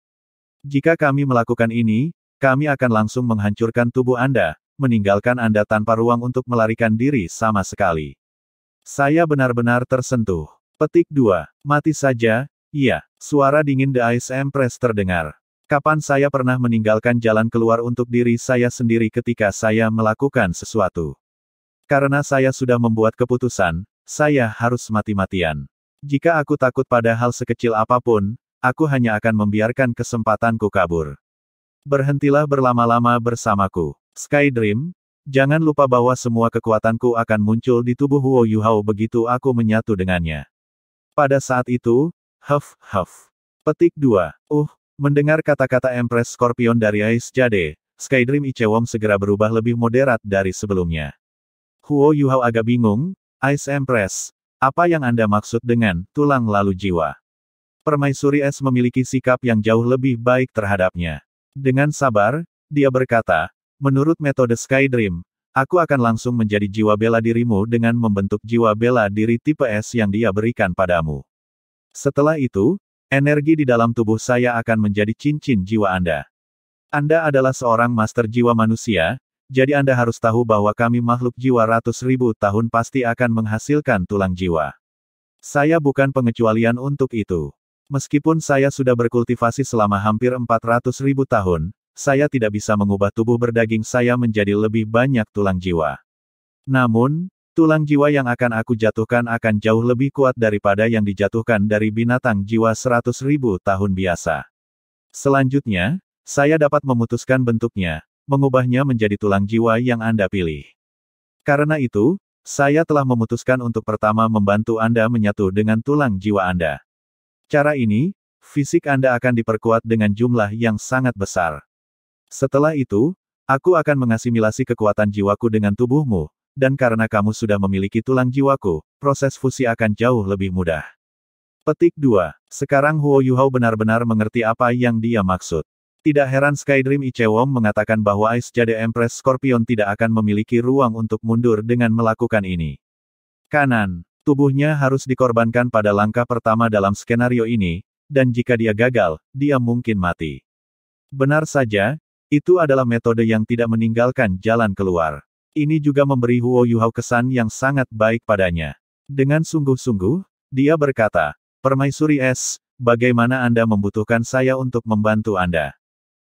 Jika kami melakukan ini, kami akan langsung menghancurkan tubuh Anda, meninggalkan Anda tanpa ruang untuk melarikan diri sama sekali. Saya benar-benar tersentuh. Petik 2. Mati saja, iya, suara dingin The Ice Empress terdengar. Kapan saya pernah meninggalkan jalan keluar untuk diri saya sendiri ketika saya melakukan sesuatu? Karena saya sudah membuat keputusan, saya harus mati-matian. Jika aku takut pada hal sekecil apapun, aku hanya akan membiarkan kesempatanku kabur. Berhentilah berlama-lama bersamaku. Skydream, jangan lupa bahwa semua kekuatanku akan muncul di tubuh Huo Yuhao begitu aku menyatu dengannya. Pada saat itu, huff. Petik 2. Mendengar kata-kata Empress Scorpion dari Ice Jade, Skydream Ichewom segera berubah lebih moderat dari sebelumnya. Huo Yuhao agak bingung, Ice Empress, apa yang Anda maksud dengan tulang lalu jiwa? Permaisuri Es memiliki sikap yang jauh lebih baik terhadapnya. Dengan sabar, dia berkata, menurut metode Skydream, aku akan langsung menjadi jiwa bela dirimu dengan membentuk jiwa bela diri tipe S yang dia berikan padamu. Setelah itu, energi di dalam tubuh saya akan menjadi cincin jiwa Anda. Anda adalah seorang master jiwa manusia, jadi Anda harus tahu bahwa kami makhluk jiwa ratus ribu tahun pasti akan menghasilkan tulang jiwa. Saya bukan pengecualian untuk itu. Meskipun saya sudah berkultivasi selama hampir 400.000 tahun, saya tidak bisa mengubah tubuh berdaging saya menjadi lebih banyak tulang jiwa. Namun, tulang jiwa yang akan aku jatuhkan akan jauh lebih kuat daripada yang dijatuhkan dari binatang jiwa 100.000 tahun biasa. Selanjutnya, saya dapat memutuskan bentuknya, mengubahnya menjadi tulang jiwa yang Anda pilih. Karena itu, saya telah memutuskan untuk pertama membantu Anda menyatu dengan tulang jiwa Anda. Cara ini, fisik Anda akan diperkuat dengan jumlah yang sangat besar. Setelah itu, aku akan mengasimilasi kekuatan jiwaku dengan tubuhmu, dan karena kamu sudah memiliki tulang jiwaku, proses fusi akan jauh lebih mudah. Petik 2. Sekarang Huo Yuhao benar-benar mengerti apa yang dia maksud. Tidak heran Skydream Ichewom mengatakan bahwa Ice Jade Empress Scorpion tidak akan memiliki ruang untuk mundur dengan melakukan ini. Kanan, tubuhnya harus dikorbankan pada langkah pertama dalam skenario ini, dan jika dia gagal, dia mungkin mati. Benar saja, itu adalah metode yang tidak meninggalkan jalan keluar. Ini juga memberi Huo Yuhao kesan yang sangat baik padanya. Dengan sungguh-sungguh, dia berkata, Permaisuri Es, bagaimana Anda membutuhkan saya untuk membantu Anda?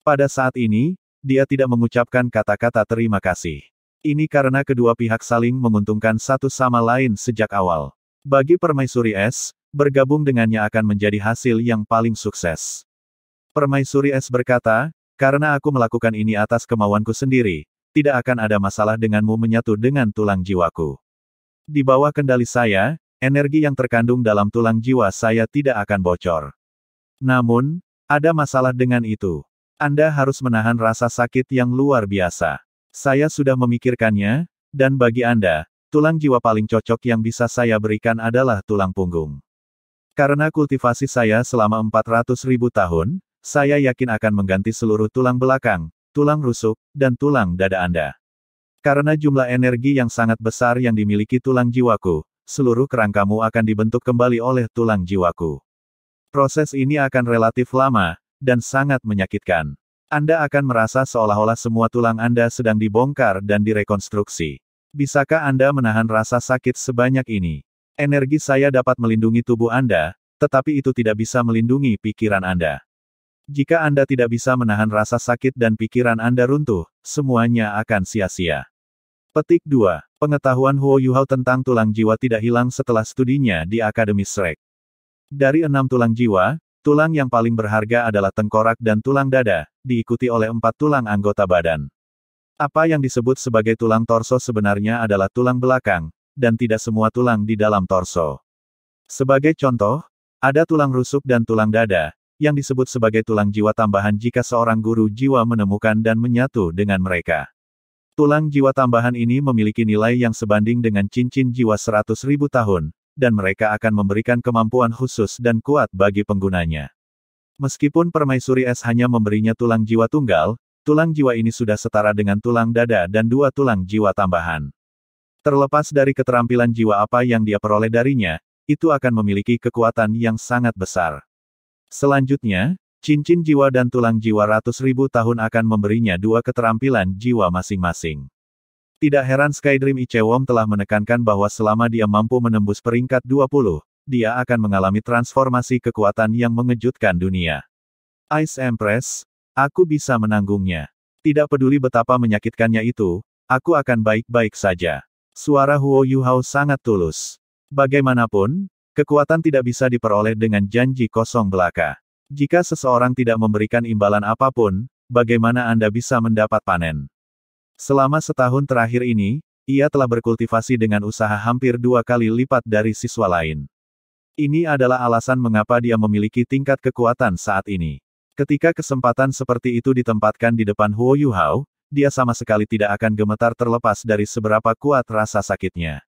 Pada saat ini, dia tidak mengucapkan kata-kata terima kasih. Ini karena kedua pihak saling menguntungkan satu sama lain sejak awal. Bagi Permaisuri Es, bergabung dengannya akan menjadi hasil yang paling sukses. Permaisuri Es berkata, karena aku melakukan ini atas kemauanku sendiri, tidak akan ada masalah denganmu menyatu dengan tulang jiwaku. Di bawah kendali saya, energi yang terkandung dalam tulang jiwa saya tidak akan bocor. Namun, ada masalah dengan itu. Anda harus menahan rasa sakit yang luar biasa. Saya sudah memikirkannya, dan bagi Anda, tulang jiwa paling cocok yang bisa saya berikan adalah tulang punggung. Karena kultivasi saya selama 400.000 tahun, saya yakin akan mengganti seluruh tulang belakang, tulang rusuk, dan tulang dada Anda. Karena jumlah energi yang sangat besar yang dimiliki tulang jiwaku, seluruh kerangkamu akan dibentuk kembali oleh tulang jiwaku. Proses ini akan relatif lama, dan sangat menyakitkan. Anda akan merasa seolah-olah semua tulang Anda sedang dibongkar dan direkonstruksi. Bisakah Anda menahan rasa sakit sebanyak ini? Energi saya dapat melindungi tubuh Anda, tetapi itu tidak bisa melindungi pikiran Anda. Jika Anda tidak bisa menahan rasa sakit dan pikiran Anda runtuh, semuanya akan sia-sia. Petik 2. Pengetahuan Huo Yuhao tentang tulang jiwa tidak hilang setelah studinya di Akademi Shrek. Dari 6 tulang jiwa, tulang yang paling berharga adalah tengkorak dan tulang dada, diikuti oleh 4 tulang anggota badan. Apa yang disebut sebagai tulang torso sebenarnya adalah tulang belakang, dan tidak semua tulang di dalam torso. Sebagai contoh, ada tulang rusuk dan tulang dada, yang disebut sebagai tulang jiwa tambahan jika seorang guru jiwa menemukan dan menyatu dengan mereka. Tulang jiwa tambahan ini memiliki nilai yang sebanding dengan cincin jiwa 100.000 tahun, dan mereka akan memberikan kemampuan khusus dan kuat bagi penggunanya. Meskipun permaisuri es hanya memberinya tulang jiwa tunggal, tulang jiwa ini sudah setara dengan tulang dada dan 2 tulang jiwa tambahan. Terlepas dari keterampilan jiwa apa yang dia peroleh darinya, itu akan memiliki kekuatan yang sangat besar. Selanjutnya, cincin jiwa dan tulang jiwa ratus ribu tahun akan memberinya 2 keterampilan jiwa masing-masing. Tidak heran Skydream Ichewon telah menekankan bahwa selama dia mampu menembus peringkat 20, dia akan mengalami transformasi kekuatan yang mengejutkan dunia. Ice Empress, aku bisa menanggungnya. Tidak peduli betapa menyakitkannya itu, aku akan baik-baik saja. Suara Huo Yuhao sangat tulus. Bagaimanapun, kekuatan tidak bisa diperoleh dengan janji kosong belaka. Jika seseorang tidak memberikan imbalan apapun, bagaimana Anda bisa mendapat panen? Selama setahun terakhir ini, ia telah berkultivasi dengan usaha hampir 2 kali lipat dari siswa lain. Ini adalah alasan mengapa dia memiliki tingkat kekuatan saat ini. Ketika kesempatan seperti itu ditempatkan di depan Huo Yuhao, dia sama sekali tidak akan gemetar terlepas dari seberapa kuat rasa sakitnya.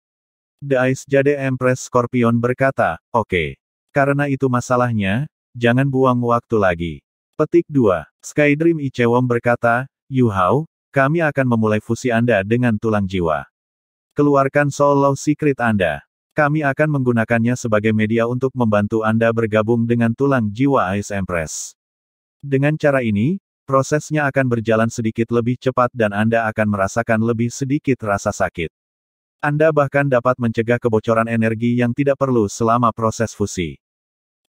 The Ice Jade Empress Scorpion berkata, "Oke. Karena itu masalahnya, jangan buang waktu lagi." Petik 2. Skydream Ichewon berkata, "Yuhao, kami akan memulai fusi Anda dengan tulang jiwa. Keluarkan Soul Law Secret Anda. Kami akan menggunakannya sebagai media untuk membantu Anda bergabung dengan tulang jiwa Ice Empress. Dengan cara ini, prosesnya akan berjalan sedikit lebih cepat dan Anda akan merasakan lebih sedikit rasa sakit. Anda bahkan dapat mencegah kebocoran energi yang tidak perlu selama proses fusi."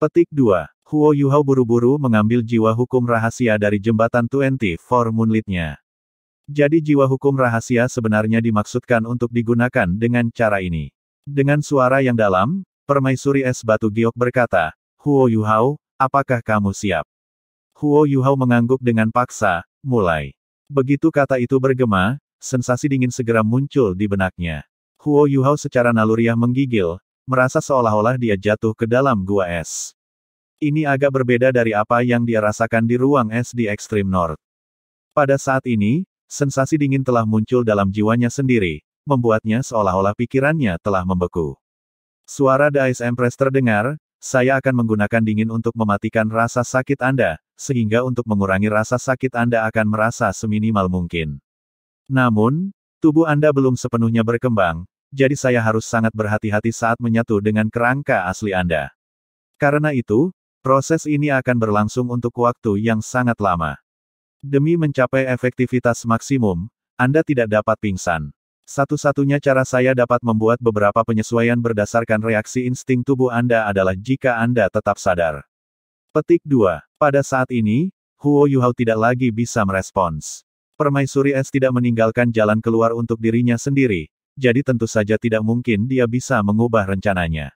Petik 2. Huo Yuhao buru-buru mengambil jiwa hukum rahasia dari jembatan 24 Moonlit-nya. Jadi jiwa hukum rahasia sebenarnya dimaksudkan untuk digunakan dengan cara ini. Dengan suara yang dalam, permaisuri es batu giok berkata, "Huo Yuhao, apakah kamu siap?" Huo Yuhao mengangguk dengan paksa, "Mulai." Begitu kata itu bergema, sensasi dingin segera muncul di benaknya. Huo Yuhao secara naluriah menggigil, merasa seolah-olah dia jatuh ke dalam gua es. Ini agak berbeda dari apa yang dia rasakan di ruang es di Extreme North. Pada saat ini, sensasi dingin telah muncul dalam jiwanya sendiri, membuatnya seolah-olah pikirannya telah membeku. Suara The Ice Empress terdengar, "Saya akan menggunakan dingin untuk mematikan rasa sakit Anda, sehingga untuk mengurangi rasa sakit Anda akan merasa seminimal mungkin. Namun, tubuh Anda belum sepenuhnya berkembang, jadi saya harus sangat berhati-hati saat menyatu dengan kerangka asli Anda. Karena itu, proses ini akan berlangsung untuk waktu yang sangat lama. Demi mencapai efektivitas maksimum, Anda tidak dapat pingsan. Satu-satunya cara saya dapat membuat beberapa penyesuaian berdasarkan reaksi insting tubuh Anda adalah jika Anda tetap sadar." Petik 2. Pada saat ini, Huo Yuhao tidak lagi bisa merespons. Permaisuri es tidak meninggalkan jalan keluar untuk dirinya sendiri, jadi tentu saja tidak mungkin dia bisa mengubah rencananya.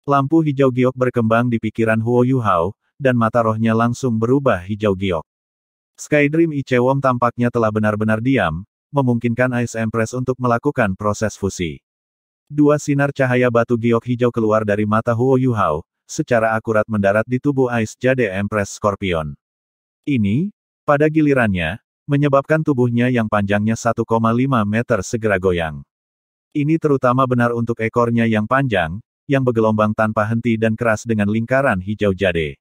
Lampu hijau giok berkembang di pikiran Huo Yuhao, dan mata rohnya langsung berubah hijau giok. Skydream Ichewon tampaknya telah benar-benar diam, memungkinkan Ice Empress untuk melakukan proses fusi. 2 sinar cahaya batu giok hijau keluar dari mata Huo Yuhao, secara akurat mendarat di tubuh Ice Jade Empress Scorpion. Ini, pada gilirannya, menyebabkan tubuhnya yang panjangnya 1,5 meter segera goyang. Ini terutama benar untuk ekornya yang panjang, yang bergelombang tanpa henti dan keras dengan lingkaran hijau jade.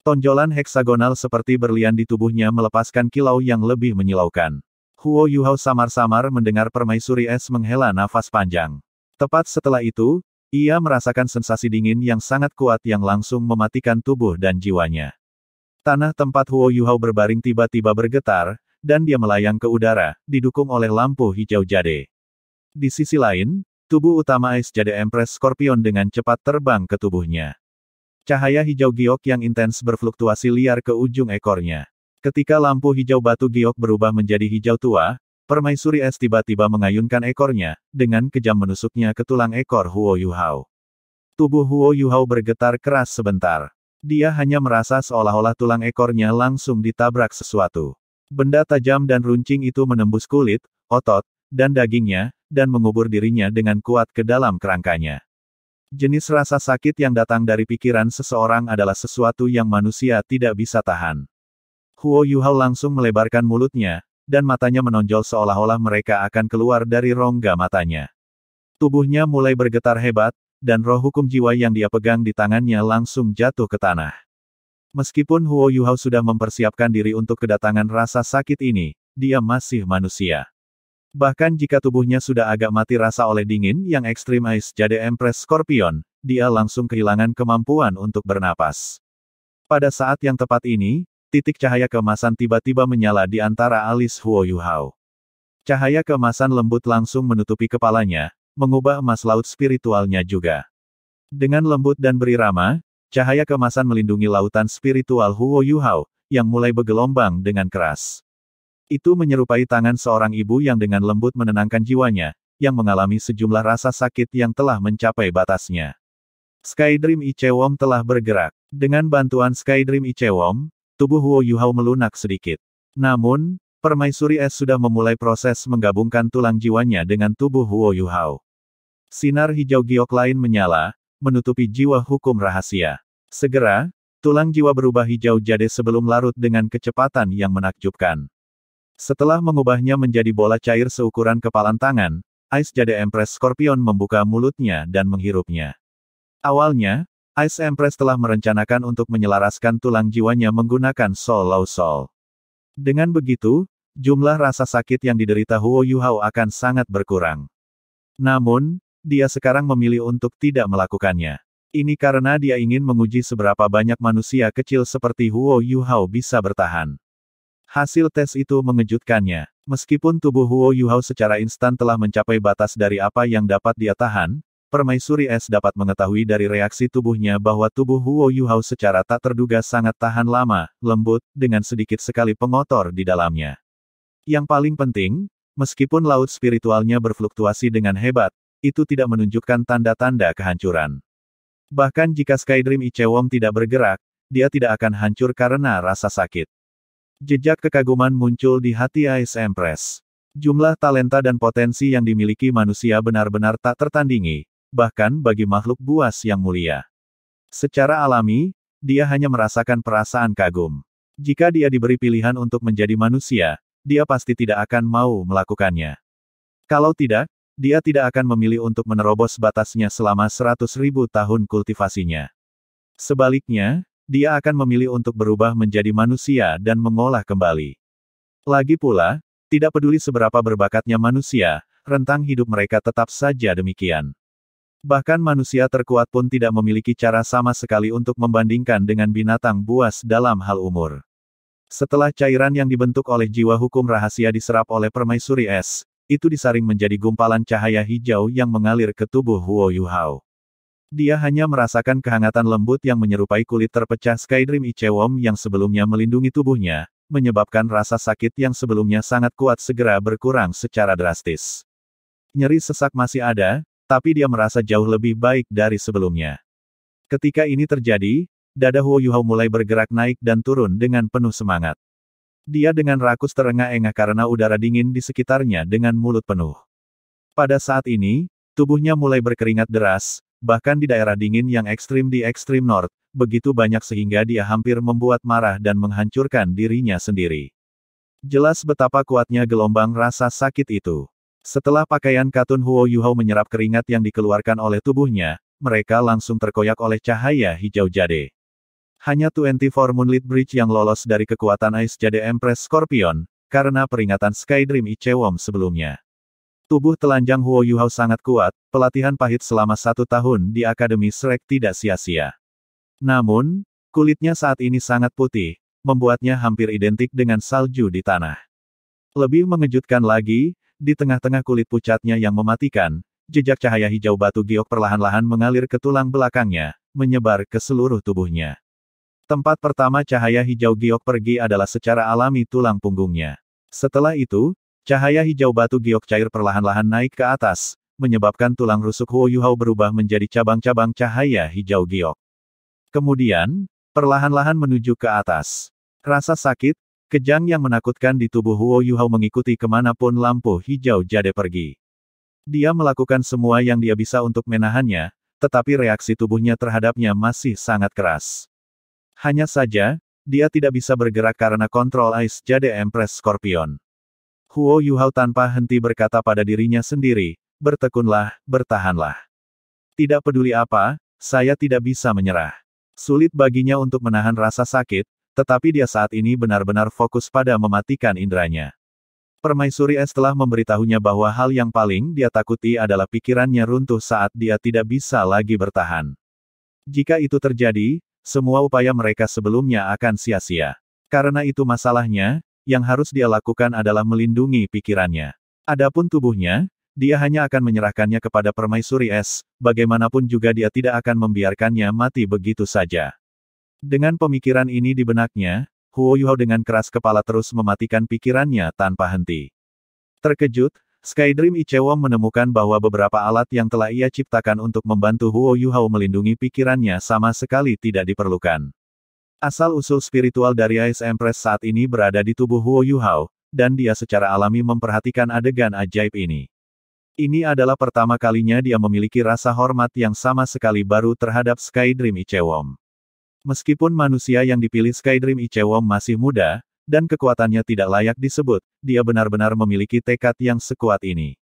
Tonjolan heksagonal seperti berlian di tubuhnya melepaskan kilau yang lebih menyilaukan. Huo Yuhao samar-samar mendengar permaisuri es menghela nafas panjang. Tepat setelah itu, ia merasakan sensasi dingin yang sangat kuat yang langsung mematikan tubuh dan jiwanya. Tanah tempat Huo Yuhao berbaring tiba-tiba bergetar, dan dia melayang ke udara, didukung oleh lampu hijau jade. Di sisi lain, tubuh utama Ice Jade Empress Scorpion dengan cepat terbang ke tubuhnya. Cahaya hijau giok yang intens berfluktuasi liar ke ujung ekornya. Ketika lampu hijau batu giok berubah menjadi hijau tua, permaisuri es tiba-tiba mengayunkan ekornya, dengan kejam menusuknya ke tulang ekor Huo Yuhao. Tubuh Huo Yuhao bergetar keras sebentar. Dia hanya merasa seolah-olah tulang ekornya langsung ditabrak sesuatu. Benda tajam dan runcing itu menembus kulit, otot, dan dagingnya, dan mengubur dirinya dengan kuat ke dalam kerangkanya. Jenis rasa sakit yang datang dari pikiran seseorang adalah sesuatu yang manusia tidak bisa tahan. Huo Yuhao langsung melebarkan mulutnya, dan matanya menonjol seolah-olah mereka akan keluar dari rongga matanya. Tubuhnya mulai bergetar hebat, dan roh hukum jiwa yang dia pegang di tangannya langsung jatuh ke tanah. Meskipun Huo Yuhao sudah mempersiapkan diri untuk kedatangan rasa sakit ini, dia masih manusia. Bahkan jika tubuhnya sudah agak mati rasa oleh dingin yang ekstrim Ice Jade Empress Scorpion, dia langsung kehilangan kemampuan untuk bernapas. Pada saat yang tepat ini, titik cahaya keemasan tiba-tiba menyala di antara alis Huo Yuhao. Cahaya keemasan lembut langsung menutupi kepalanya, mengubah emas laut spiritualnya juga. Dengan lembut dan berirama, cahaya keemasan melindungi lautan spiritual Huo Yuhao, yang mulai bergelombang dengan keras. Itu menyerupai tangan seorang ibu yang dengan lembut menenangkan jiwanya, yang mengalami sejumlah rasa sakit yang telah mencapai batasnya. Sky Dream Ichewom telah bergerak. Dengan bantuan Sky Dream Ichewom, tubuh Huo Yuhao melunak sedikit. Namun, permaisuri es sudah memulai proses menggabungkan tulang jiwanya dengan tubuh Huo Yuhao. Sinar hijau giok lain menyala, menutupi jiwa hukum rahasia. Segera, tulang jiwa berubah hijau jade sebelum larut dengan kecepatan yang menakjubkan. Setelah mengubahnya menjadi bola cair seukuran kepalan tangan, Ice Jade Empress Scorpion membuka mulutnya dan menghirupnya. Awalnya, Ice Empress telah merencanakan untuk menyelaraskan tulang jiwanya menggunakan Soul Law Soul. Dengan begitu, jumlah rasa sakit yang diderita Huo Yuhao akan sangat berkurang. Namun, dia sekarang memilih untuk tidak melakukannya. Ini karena dia ingin menguji seberapa banyak manusia kecil seperti Huo Yuhao bisa bertahan. Hasil tes itu mengejutkannya. Meskipun tubuh Huo Yuhao secara instan telah mencapai batas dari apa yang dapat dia tahan, permaisuri es dapat mengetahui dari reaksi tubuhnya bahwa tubuh Huo Yuhao secara tak terduga sangat tahan lama, lembut, dengan sedikit sekali pengotor di dalamnya. Yang paling penting, meskipun laut spiritualnya berfluktuasi dengan hebat, itu tidak menunjukkan tanda-tanda kehancuran. Bahkan jika Sky Dream Ichewom tidak bergerak, dia tidak akan hancur karena rasa sakit. Jejak kekaguman muncul di hati Ice Empress. Jumlah talenta dan potensi yang dimiliki manusia benar-benar tak tertandingi, bahkan bagi makhluk buas yang mulia. Secara alami, dia hanya merasakan perasaan kagum. Jika dia diberi pilihan untuk menjadi manusia, dia pasti tidak akan mau melakukannya. Kalau tidak, dia tidak akan memilih untuk menerobos batasnya selama 100.000 tahun kultivasinya. Sebaliknya, dia akan memilih untuk berubah menjadi manusia dan mengolah kembali. Lagi pula, tidak peduli seberapa berbakatnya manusia, rentang hidup mereka tetap saja demikian. Bahkan manusia terkuat pun tidak memiliki cara sama sekali untuk membandingkan dengan binatang buas dalam hal umur. Setelah cairan yang dibentuk oleh jiwa hukum rahasia diserap oleh permaisuri es, itu disaring menjadi gumpalan cahaya hijau yang mengalir ke tubuh Huo Yuhao. Dia hanya merasakan kehangatan lembut yang menyerupai kulit terpecah Sky Dream Ichewom yang sebelumnya melindungi tubuhnya, menyebabkan rasa sakit yang sebelumnya sangat kuat segera berkurang secara drastis. Nyeri sesak masih ada, tapi dia merasa jauh lebih baik dari sebelumnya. Ketika ini terjadi, dada Huo Yuhao mulai bergerak naik dan turun dengan penuh semangat. Dia dengan rakus terengah-engah karena udara dingin di sekitarnya dengan mulut penuh. Pada saat ini, tubuhnya mulai berkeringat deras, bahkan di daerah dingin yang ekstrim di ekstrim north, begitu banyak sehingga dia hampir membuat marah dan menghancurkan dirinya sendiri. Jelas betapa kuatnya gelombang rasa sakit itu. Setelah pakaian katun Huo Yuhao menyerap keringat yang dikeluarkan oleh tubuhnya, mereka langsung terkoyak oleh cahaya hijau jade. Hanya 24 Moonlit Bridge yang lolos dari kekuatan Ice Jade Empress Scorpion, karena peringatan Sky Dream Ichewom sebelumnya. Tubuh telanjang Huo Yuhao sangat kuat, pelatihan pahit selama 1 tahun di Akademi Shrek tidak sia-sia. Namun, kulitnya saat ini sangat putih, membuatnya hampir identik dengan salju di tanah. Lebih mengejutkan lagi, di tengah-tengah kulit pucatnya yang mematikan, jejak cahaya hijau batu giok perlahan-lahan mengalir ke tulang belakangnya, menyebar ke seluruh tubuhnya. Tempat pertama cahaya hijau giok pergi adalah secara alami tulang punggungnya. Setelah itu, cahaya hijau batu giok cair perlahan-lahan naik ke atas, menyebabkan tulang rusuk Huo Yuhao berubah menjadi cabang-cabang cahaya hijau giok. Kemudian, perlahan-lahan menuju ke atas. Rasa sakit, kejang yang menakutkan di tubuh Huo Yuhao mengikuti kemanapun lampu hijau jade pergi. Dia melakukan semua yang dia bisa untuk menahannya, tetapi reaksi tubuhnya terhadapnya masih sangat keras. Hanya saja, dia tidak bisa bergerak karena kontrol Ice Jade Empress Scorpion. Huo Yuhao tanpa henti berkata pada dirinya sendiri, bertekunlah, bertahanlah. Tidak peduli apa, saya tidak bisa menyerah. Sulit baginya untuk menahan rasa sakit, tetapi dia saat ini benar-benar fokus pada mematikan inderanya. Permaisuri Es telah memberitahunya bahwa hal yang paling dia takuti adalah pikirannya runtuh saat dia tidak bisa lagi bertahan. Jika itu terjadi, semua upaya mereka sebelumnya akan sia-sia. Karena itu masalahnya, yang harus dia lakukan adalah melindungi pikirannya. Adapun tubuhnya, dia hanya akan menyerahkannya kepada Permaisuri Es, bagaimanapun juga dia tidak akan membiarkannya mati begitu saja. Dengan pemikiran ini di benaknya, Huo Yuhao dengan keras kepala terus mematikan pikirannya tanpa henti. Terkejut, Sky Dream Ichewom menemukan bahwa beberapa alat yang telah ia ciptakan untuk membantu Huo Yuhao melindungi pikirannya sama sekali tidak diperlukan. Asal-usul spiritual dari Ice Empress saat ini berada di tubuh Huo Yuhao, dan dia secara alami memperhatikan adegan ajaib ini. Ini adalah pertama kalinya dia memiliki rasa hormat yang sama sekali baru terhadap Sky Dream Ichewom. Meskipun manusia yang dipilih Sky Dream Ichewom masih muda, dan kekuatannya tidak layak disebut, dia benar-benar memiliki tekad yang sekuat ini.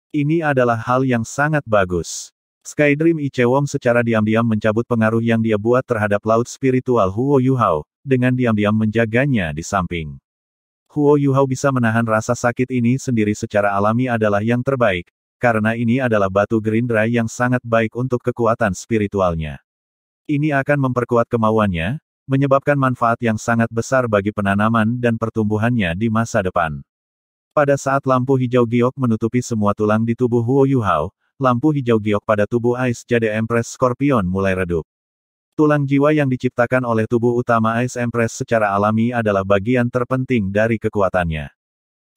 Ini adalah hal yang sangat bagus. Sky Dream Ichewom secara diam-diam mencabut pengaruh yang dia buat terhadap laut spiritual Huo Yuhao, dengan diam-diam menjaganya di samping. Huo Yuhao bisa menahan rasa sakit ini sendiri secara alami adalah yang terbaik, karena ini adalah batu gerindra yang sangat baik untuk kekuatan spiritualnya. Ini akan memperkuat kemauannya, menyebabkan manfaat yang sangat besar bagi penanaman dan pertumbuhannya di masa depan. Pada saat lampu hijau giok menutupi semua tulang di tubuh Huo Yuhao, lampu hijau giok pada tubuh Ice Jade Empress Scorpion mulai redup. Tulang jiwa yang diciptakan oleh tubuh utama Ice Empress secara alami adalah bagian terpenting dari kekuatannya.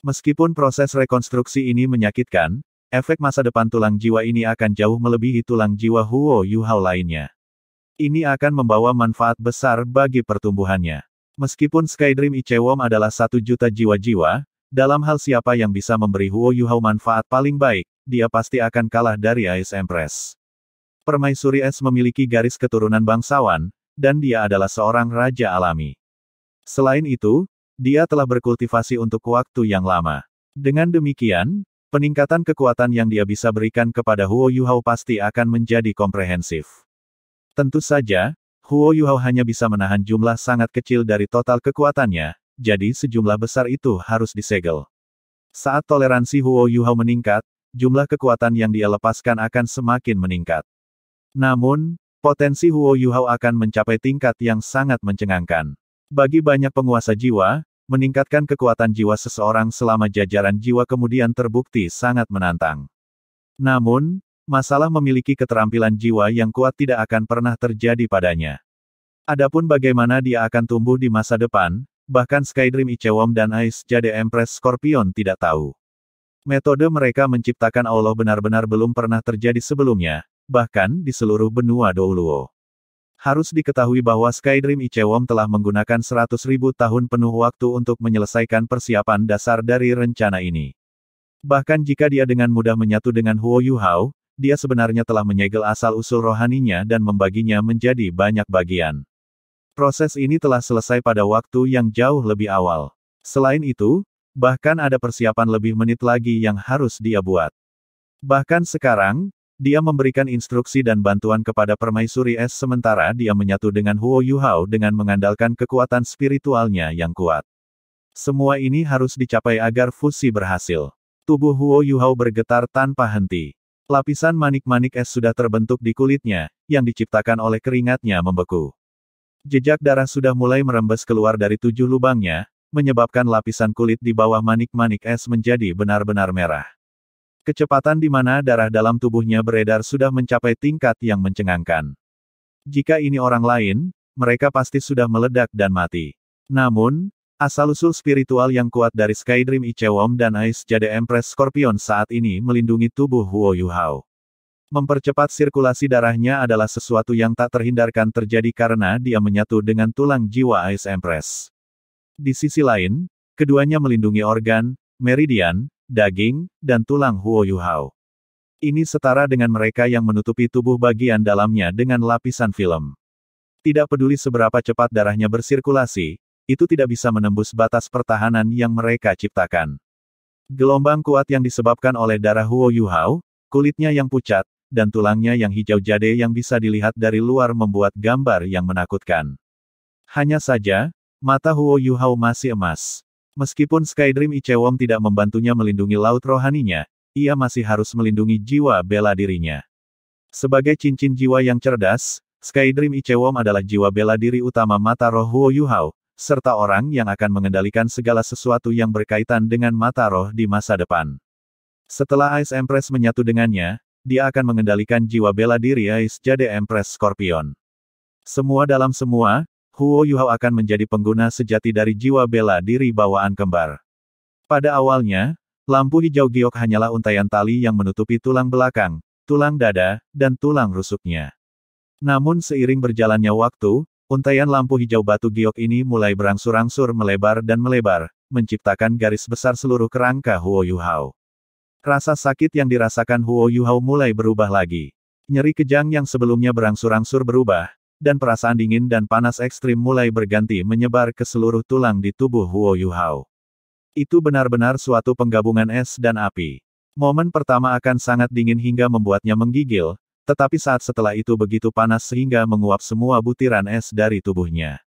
Meskipun proses rekonstruksi ini menyakitkan, efek masa depan tulang jiwa ini akan jauh melebihi tulang jiwa Huo Yuhao lainnya. Ini akan membawa manfaat besar bagi pertumbuhannya. Meskipun Sky Dream Ichewom adalah 1 juta jiwa-jiwa, dalam hal siapa yang bisa memberi Huo Yuhao manfaat paling baik, dia pasti akan kalah dari Ice Empress. Permaisuri Es memiliki garis keturunan bangsawan, dan dia adalah seorang raja alami. Selain itu, dia telah berkultivasi untuk waktu yang lama. Dengan demikian, peningkatan kekuatan yang dia bisa berikan kepada Huo Yuhao pasti akan menjadi komprehensif. Tentu saja, Huo Yuhao hanya bisa menahan jumlah sangat kecil dari total kekuatannya, jadi sejumlah besar itu harus disegel. Saat toleransi Huo Yuhao meningkat, jumlah kekuatan yang dia lepaskan akan semakin meningkat. Namun, potensi Huo Yuhao akan mencapai tingkat yang sangat mencengangkan. Bagi banyak penguasa jiwa, meningkatkan kekuatan jiwa seseorang selama jajaran jiwa kemudian terbukti sangat menantang. Namun, masalah memiliki keterampilan jiwa yang kuat tidak akan pernah terjadi padanya. Adapun bagaimana dia akan tumbuh di masa depan, bahkan Sky Dream Ichewom dan Ice Jade Empress Scorpion tidak tahu. Metode mereka menciptakan Allah benar-benar belum pernah terjadi sebelumnya, bahkan di seluruh benua Douluo. Harus diketahui bahwa Sky Dream Ichewom telah menggunakan 100.000 tahun penuh waktu untuk menyelesaikan persiapan dasar dari rencana ini. Bahkan jika dia dengan mudah menyatu dengan Huo Yuhao, dia sebenarnya telah menyegel asal-usul rohaninya dan membaginya menjadi banyak bagian. Proses ini telah selesai pada waktu yang jauh lebih awal. Selain itu, bahkan ada persiapan lebih menit lagi yang harus dia buat. Bahkan sekarang, dia memberikan instruksi dan bantuan kepada permaisuri es sementara dia menyatu dengan Huo Yuhao dengan mengandalkan kekuatan spiritualnya yang kuat. Semua ini harus dicapai agar fusi berhasil. Tubuh Huo Yuhao bergetar tanpa henti. Lapisan manik-manik es sudah terbentuk di kulitnya, yang diciptakan oleh keringatnya membeku. Jejak darah sudah mulai merembes keluar dari 7 lubangnya, menyebabkan lapisan kulit di bawah manik-manik es menjadi benar-benar merah. Kecepatan di mana darah dalam tubuhnya beredar sudah mencapai tingkat yang mencengangkan. Jika ini orang lain, mereka pasti sudah meledak dan mati. Namun, asal-usul spiritual yang kuat dari Skydream Ichewom dan Ice Jade Empress Scorpion saat ini melindungi tubuh Huo Yuhao. Mempercepat sirkulasi darahnya adalah sesuatu yang tak terhindarkan terjadi karena dia menyatu dengan tulang jiwa Ice Empress. Di sisi lain, keduanya melindungi organ, meridian, daging, dan tulang Huo Yuhao. Ini setara dengan mereka yang menutupi tubuh bagian dalamnya dengan lapisan film. Tidak peduli seberapa cepat darahnya bersirkulasi, itu tidak bisa menembus batas pertahanan yang mereka ciptakan. Gelombang kuat yang disebabkan oleh darah Huo Yuhao, kulitnya yang pucat, dan tulangnya yang hijau jade yang bisa dilihat dari luar membuat gambar yang menakutkan. Hanya saja, mata Huo Yuhao masih emas. Meskipun Skydream Ichewom tidak membantunya melindungi laut rohaninya, ia masih harus melindungi jiwa bela dirinya. Sebagai cincin jiwa yang cerdas, Skydream Ichewom adalah jiwa bela diri utama mata roh Huo Yuhao, serta orang yang akan mengendalikan segala sesuatu yang berkaitan dengan mata roh di masa depan. Setelah Ice Empress menyatu dengannya, dia akan mengendalikan jiwa bela diri Ice Jade Empress Scorpion. Semua dalam semua, Huo Yuhao akan menjadi pengguna sejati dari jiwa bela diri bawaan kembar. Pada awalnya, lampu hijau giok hanyalah untaian tali yang menutupi tulang belakang, tulang dada, dan tulang rusuknya. Namun seiring berjalannya waktu, untaian lampu hijau batu giok ini mulai berangsur-angsur melebar dan melebar, menciptakan garis besar seluruh kerangka Huo Yuhao. Rasa sakit yang dirasakan Huo Yuhao mulai berubah lagi. Nyeri kejang yang sebelumnya berangsur-angsur berubah, dan perasaan dingin dan panas ekstrim mulai berganti menyebar ke seluruh tulang di tubuh Huo Yuhao. Itu benar-benar suatu penggabungan es dan api. Momen pertama akan sangat dingin hingga membuatnya menggigil, tetapi saat setelah itu begitu panas sehingga menguap semua butiran es dari tubuhnya.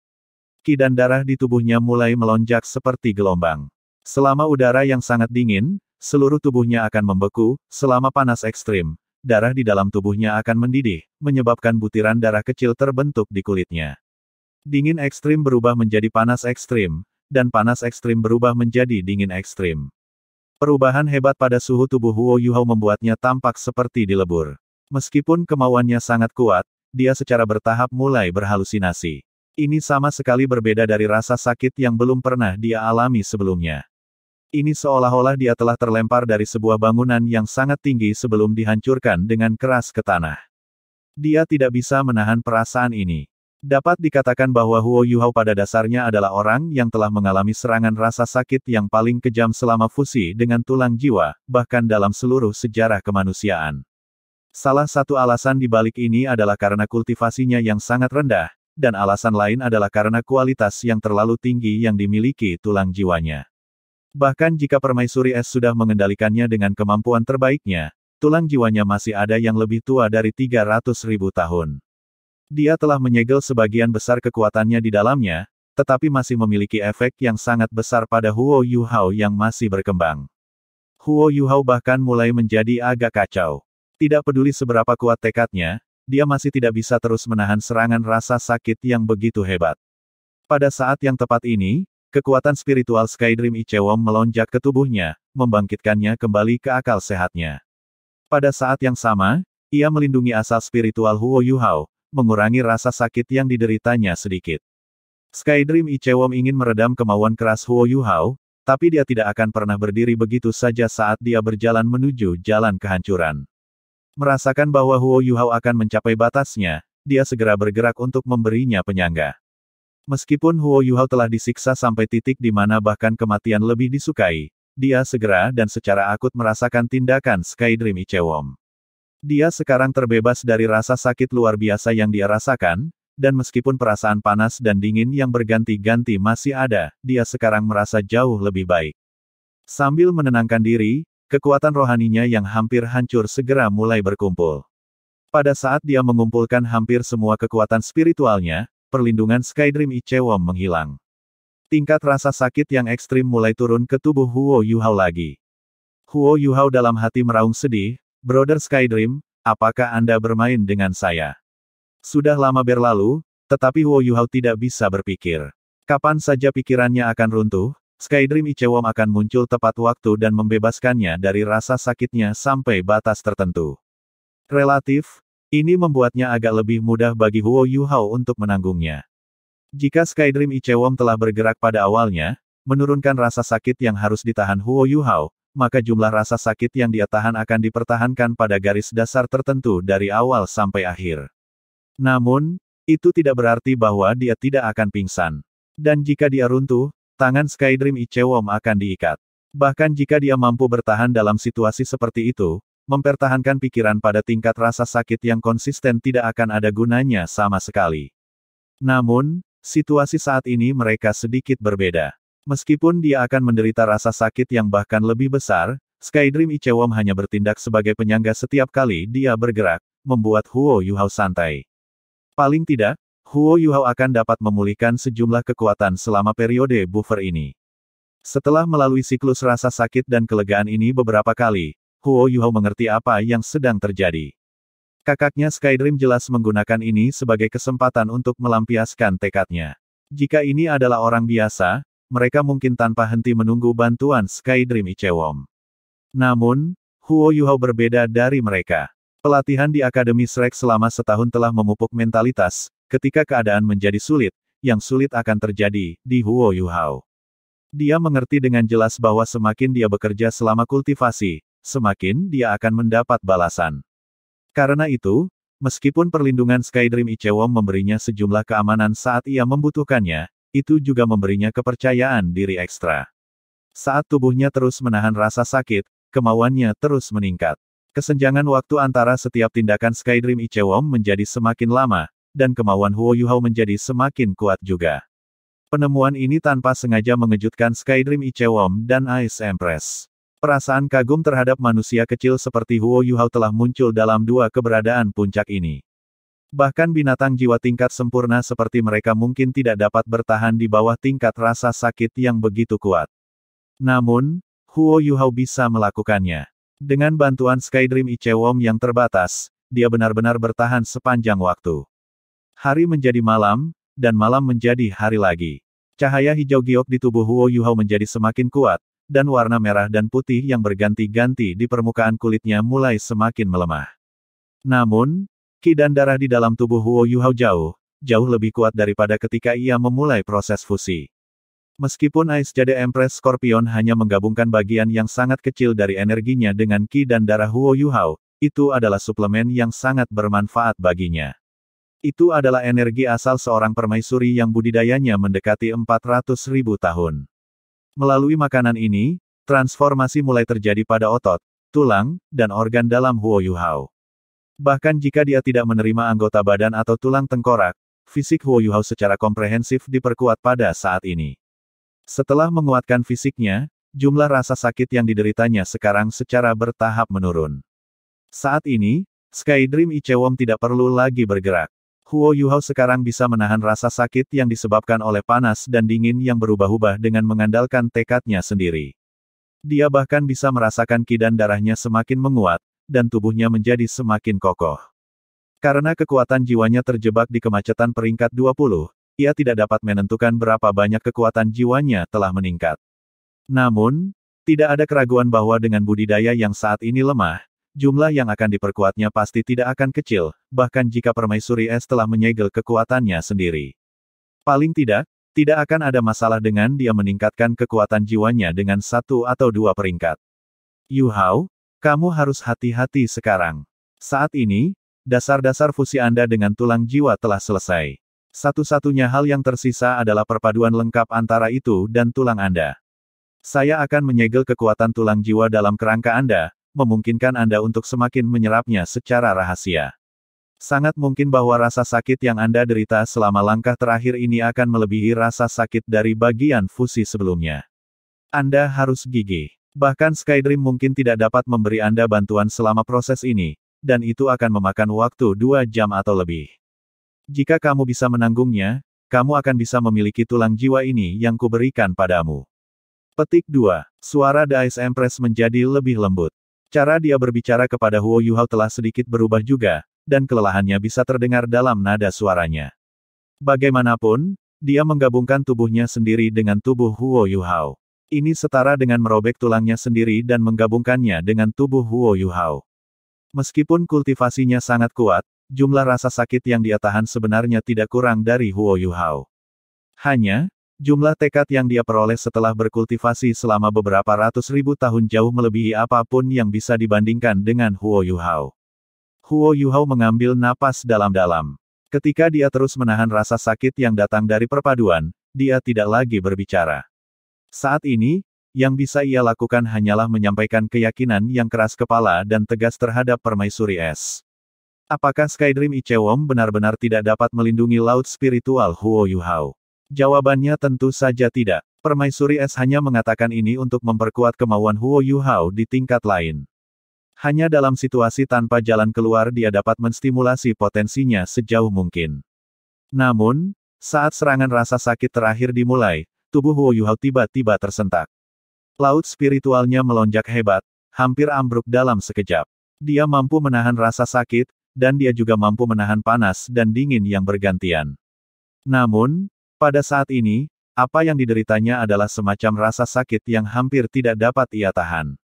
Ki dan darah di tubuhnya mulai melonjak seperti gelombang. Selama udara yang sangat dingin, seluruh tubuhnya akan membeku, selama panas ekstrim. Darah di dalam tubuhnya akan mendidih, menyebabkan butiran darah kecil terbentuk di kulitnya. Dingin ekstrim berubah menjadi panas ekstrim, dan panas ekstrim berubah menjadi dingin ekstrim. Perubahan hebat pada suhu tubuh Huo Yuhao membuatnya tampak seperti dilebur. Meskipun kemauannya sangat kuat, dia secara bertahap mulai berhalusinasi. Ini sama sekali berbeda dari rasa sakit yang belum pernah dia alami sebelumnya. Ini seolah-olah dia telah terlempar dari sebuah bangunan yang sangat tinggi sebelum dihancurkan dengan keras ke tanah. Dia tidak bisa menahan perasaan ini. Dapat dikatakan bahwa Huo Yuhao pada dasarnya adalah orang yang telah mengalami serangan rasa sakit yang paling kejam selama fusi dengan tulang jiwa, bahkan dalam seluruh sejarah kemanusiaan. Salah satu alasan di balik ini adalah karena kultivasinya yang sangat rendah, dan alasan lain adalah karena kualitas yang terlalu tinggi yang dimiliki tulang jiwanya. Bahkan jika permaisuri es sudah mengendalikannya dengan kemampuan terbaiknya, tulang jiwanya masih ada yang lebih tua dari 300.000 tahun. Dia telah menyegel sebagian besar kekuatannya di dalamnya, tetapi masih memiliki efek yang sangat besar pada Huo Yuhao yang masih berkembang. Huo Yuhao bahkan mulai menjadi agak kacau. Tidak peduli seberapa kuat tekadnya, dia masih tidak bisa terus menahan serangan rasa sakit yang begitu hebat. Pada saat yang tepat ini, kekuatan spiritual Skydream Ichewom melonjak ke tubuhnya, membangkitkannya kembali ke akal sehatnya. Pada saat yang sama, ia melindungi asal spiritual Huo Yuhao, mengurangi rasa sakit yang dideritanya sedikit. Skydream Ichewom ingin meredam kemauan keras Huo Yuhao, tapi dia tidak akan pernah berdiri begitu saja saat dia berjalan menuju jalan kehancuran. Merasakan bahwa Huo Yuhao akan mencapai batasnya, dia segera bergerak untuk memberinya penyangga. Meskipun Huo Yuhao telah disiksa sampai titik di mana bahkan kematian lebih disukai, dia segera dan secara akut merasakan tindakan Skydream Ichewom. Dia sekarang terbebas dari rasa sakit luar biasa yang dia rasakan, dan meskipun perasaan panas dan dingin yang berganti-ganti masih ada, dia sekarang merasa jauh lebih baik. Sambil menenangkan diri, kekuatan rohaninya yang hampir hancur segera mulai berkumpul. Pada saat dia mengumpulkan hampir semua kekuatan spiritualnya, perlindungan Skydream Ichewom menghilang. Tingkat rasa sakit yang ekstrim mulai turun ke tubuh Huo Yuhao lagi. Huo Yuhao dalam hati meraung sedih, "Brother Skydream, apakah Anda bermain dengan saya?" Sudah lama berlalu, tetapi Huo Yuhao tidak bisa berpikir. Kapan saja pikirannya akan runtuh, Skydream Ichewom akan muncul tepat waktu dan membebaskannya dari rasa sakitnya sampai batas tertentu. Relatif, ini membuatnya agak lebih mudah bagi Huo Yuhao untuk menanggungnya. Jika Skydream Ichewom telah bergerak pada awalnya, menurunkan rasa sakit yang harus ditahan Huo Yuhao, maka jumlah rasa sakit yang dia tahan akan dipertahankan pada garis dasar tertentu dari awal sampai akhir. Namun, itu tidak berarti bahwa dia tidak akan pingsan. Dan jika dia runtuh, tangan Skydream Ichewom akan diikat. Bahkan jika dia mampu bertahan dalam situasi seperti itu, mempertahankan pikiran pada tingkat rasa sakit yang konsisten tidak akan ada gunanya sama sekali. Namun, situasi saat ini mereka sedikit berbeda. Meskipun dia akan menderita rasa sakit yang bahkan lebih besar, Skydream Ichewom hanya bertindak sebagai penyangga setiap kali dia bergerak, membuat Huo Yuhao santai. Paling tidak, Huo Yuhao akan dapat memulihkan sejumlah kekuatan selama periode buffer ini. Setelah melalui siklus rasa sakit dan kelegaan ini beberapa kali, Huo Yuhao mengerti apa yang sedang terjadi. Kakaknya Skydream jelas menggunakan ini sebagai kesempatan untuk melampiaskan tekadnya. Jika ini adalah orang biasa, mereka mungkin tanpa henti menunggu bantuan Skydream Ichewom. Namun, Huo Yuhao berbeda dari mereka. Pelatihan di Akademi Shrek selama setahun telah memupuk mentalitas, ketika keadaan menjadi sulit, yang sulit akan terjadi di Huo Yuhao. Dia mengerti dengan jelas bahwa semakin dia bekerja selama kultivasi, semakin dia akan mendapat balasan. Karena itu, meskipun perlindungan Skydream Ichewom memberinya sejumlah keamanan saat ia membutuhkannya, itu juga memberinya kepercayaan diri ekstra. Saat tubuhnya terus menahan rasa sakit, kemauannya terus meningkat. Kesenjangan waktu antara setiap tindakan Skydream Ichewom menjadi semakin lama, dan kemauan Huo Yuhao menjadi semakin kuat juga. Penemuan ini tanpa sengaja mengejutkan Skydream Ichewom dan Ice Empress. Perasaan kagum terhadap manusia kecil seperti Huo Yuhao telah muncul dalam dua keberadaan puncak ini. Bahkan binatang jiwa tingkat sempurna seperti mereka mungkin tidak dapat bertahan di bawah tingkat rasa sakit yang begitu kuat. Namun, Huo Yuhao bisa melakukannya. Dengan bantuan Skydream Ichewom yang terbatas, dia benar-benar bertahan sepanjang waktu. Hari menjadi malam, dan malam menjadi hari lagi. Cahaya hijau giok di tubuh Huo Yuhao menjadi semakin kuat, dan warna merah dan putih yang berganti-ganti di permukaan kulitnya mulai semakin melemah. Namun, ki dan darah di dalam tubuh Huo Yuhao jauh lebih kuat daripada ketika ia memulai proses fusi. Meskipun Ice Jade Empress Scorpion hanya menggabungkan bagian yang sangat kecil dari energinya dengan ki dan darah Huo Yuhao, itu adalah suplemen yang sangat bermanfaat baginya. Itu adalah energi asal seorang permaisuri yang budidayanya mendekati 400.000 tahun. Melalui makanan ini, transformasi mulai terjadi pada otot, tulang, dan organ dalam Huo Yuhao. Bahkan jika dia tidak menerima anggota badan atau tulang tengkorak, fisik Huo Yuhao secara komprehensif diperkuat pada saat ini. Setelah menguatkan fisiknya, jumlah rasa sakit yang dideritanya sekarang secara bertahap menurun. Saat ini, Skydream Ichewom tidak perlu lagi bergerak. Huo Yuhao sekarang bisa menahan rasa sakit yang disebabkan oleh panas dan dingin yang berubah-ubah dengan mengandalkan tekadnya sendiri. Dia bahkan bisa merasakan ki dan darahnya semakin menguat, dan tubuhnya menjadi semakin kokoh. Karena kekuatan jiwanya terjebak di kemacetan peringkat 20, ia tidak dapat menentukan berapa banyak kekuatan jiwanya telah meningkat. Namun, tidak ada keraguan bahwa dengan budidaya yang saat ini lemah, jumlah yang akan diperkuatnya pasti tidak akan kecil, bahkan jika permaisuri es telah menyegel kekuatannya sendiri. Paling tidak akan ada masalah dengan dia meningkatkan kekuatan jiwanya dengan 1 atau 2 peringkat. Yuhao, kamu harus hati-hati sekarang. Saat ini, dasar-dasar fusi Anda dengan tulang jiwa telah selesai. Satu-satunya hal yang tersisa adalah perpaduan lengkap antara itu dan tulang Anda. Saya akan menyegel kekuatan tulang jiwa dalam kerangka Anda, memungkinkan Anda untuk semakin menyerapnya secara rahasia. Sangat mungkin bahwa rasa sakit yang Anda derita selama langkah terakhir ini akan melebihi rasa sakit dari bagian fusi sebelumnya. Anda harus gigih. Bahkan Skydream mungkin tidak dapat memberi Anda bantuan selama proses ini, dan itu akan memakan waktu 2 jam atau lebih. Jika kamu bisa menanggungnya, kamu akan bisa memiliki tulang jiwa ini yang kuberikan padamu. Petik 2. Suara The Ice Empress menjadi lebih lembut. Cara dia berbicara kepada Huo Yuhao telah sedikit berubah juga, dan kelelahannya bisa terdengar dalam nada suaranya. Bagaimanapun, dia menggabungkan tubuhnya sendiri dengan tubuh Huo Yuhao. Ini setara dengan merobek tulangnya sendiri dan menggabungkannya dengan tubuh Huo Yuhao. Meskipun kultivasinya sangat kuat, jumlah rasa sakit yang dia tahan sebenarnya tidak kurang dari Huo Yuhao. Hanya, jumlah tekad yang dia peroleh setelah berkultivasi selama beberapa ratus ribu tahun jauh melebihi apapun yang bisa dibandingkan dengan Huo Yuhao. Huo Yuhao mengambil napas dalam-dalam. Ketika dia terus menahan rasa sakit yang datang dari perpaduan, dia tidak lagi berbicara. Saat ini, yang bisa ia lakukan hanyalah menyampaikan keyakinan yang keras kepala dan tegas terhadap Permaisuri Es. Apakah Skydream Ichewom benar-benar tidak dapat melindungi laut spiritual Huo Yuhao? Jawabannya tentu saja tidak. Permaisuri Es hanya mengatakan ini untuk memperkuat kemauan Huo Yuhao di tingkat lain. Hanya dalam situasi tanpa jalan keluar dia dapat menstimulasi potensinya sejauh mungkin. Namun, saat serangan rasa sakit terakhir dimulai, tubuh Huo Yuhao tiba-tiba tersentak. Laut spiritualnya melonjak hebat, hampir ambruk dalam sekejap. Dia mampu menahan rasa sakit, dan dia juga mampu menahan panas dan dingin yang bergantian. Namun, pada saat ini, apa yang dideritanya adalah semacam rasa sakit yang hampir tidak dapat ia tahan.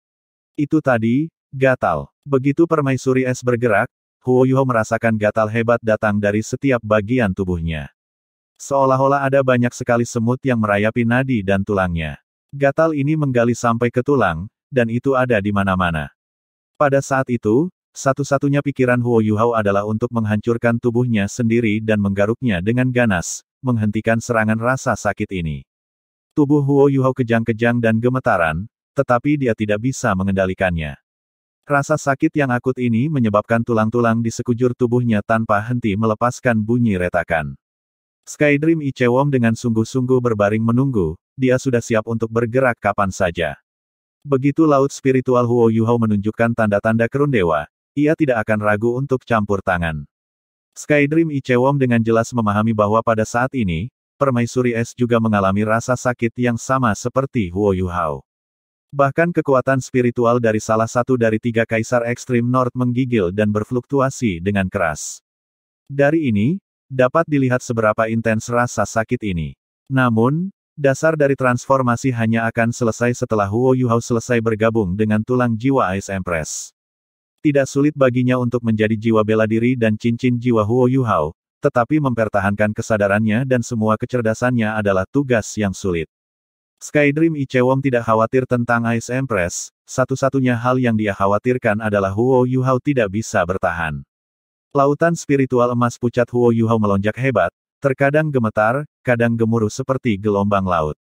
Itu tadi, gatal. Begitu Permaisuri Es bergerak, Huo Yuhao merasakan gatal hebat datang dari setiap bagian tubuhnya. Seolah-olah ada banyak sekali semut yang merayapi nadi dan tulangnya. Gatal ini menggali sampai ke tulang, dan itu ada di mana-mana. Pada saat itu, satu-satunya pikiran Huo Yuhao adalah untuk menghancurkan tubuhnya sendiri dan menggaruknya dengan ganas, menghentikan serangan rasa sakit ini. Tubuh Huo Yuhao kejang-kejang dan gemetaran, tetapi dia tidak bisa mengendalikannya. Rasa sakit yang akut ini menyebabkan tulang-tulang di sekujur tubuhnya tanpa henti melepaskan bunyi retakan. Skydream Ichewom dengan sungguh-sungguh berbaring menunggu, dia sudah siap untuk bergerak kapan saja. Begitu laut spiritual Huo Yuhao menunjukkan tanda-tanda kerundewa, ia tidak akan ragu untuk campur tangan. Skydream Ichewom dengan jelas memahami bahwa pada saat ini, Permaisuri Es juga mengalami rasa sakit yang sama seperti Huo Yuhao. Bahkan kekuatan spiritual dari salah satu dari 3 Kaisar Ekstrim North menggigil dan berfluktuasi dengan keras. Dari ini, dapat dilihat seberapa intens rasa sakit ini. Namun, dasar dari transformasi hanya akan selesai setelah Huo Yuhao selesai bergabung dengan tulang jiwa Ice Empress. Tidak sulit baginya untuk menjadi jiwa bela diri dan cincin jiwa Huo Yuhao, tetapi mempertahankan kesadarannya dan semua kecerdasannya adalah tugas yang sulit. Skydream Ichewom tidak khawatir tentang Ice Empress, satu-satunya hal yang dia khawatirkan adalah Huo Yuhao tidak bisa bertahan. Lautan spiritual emas pucat Huo Yuhao melonjak hebat, terkadang gemetar, kadang gemuruh seperti gelombang laut.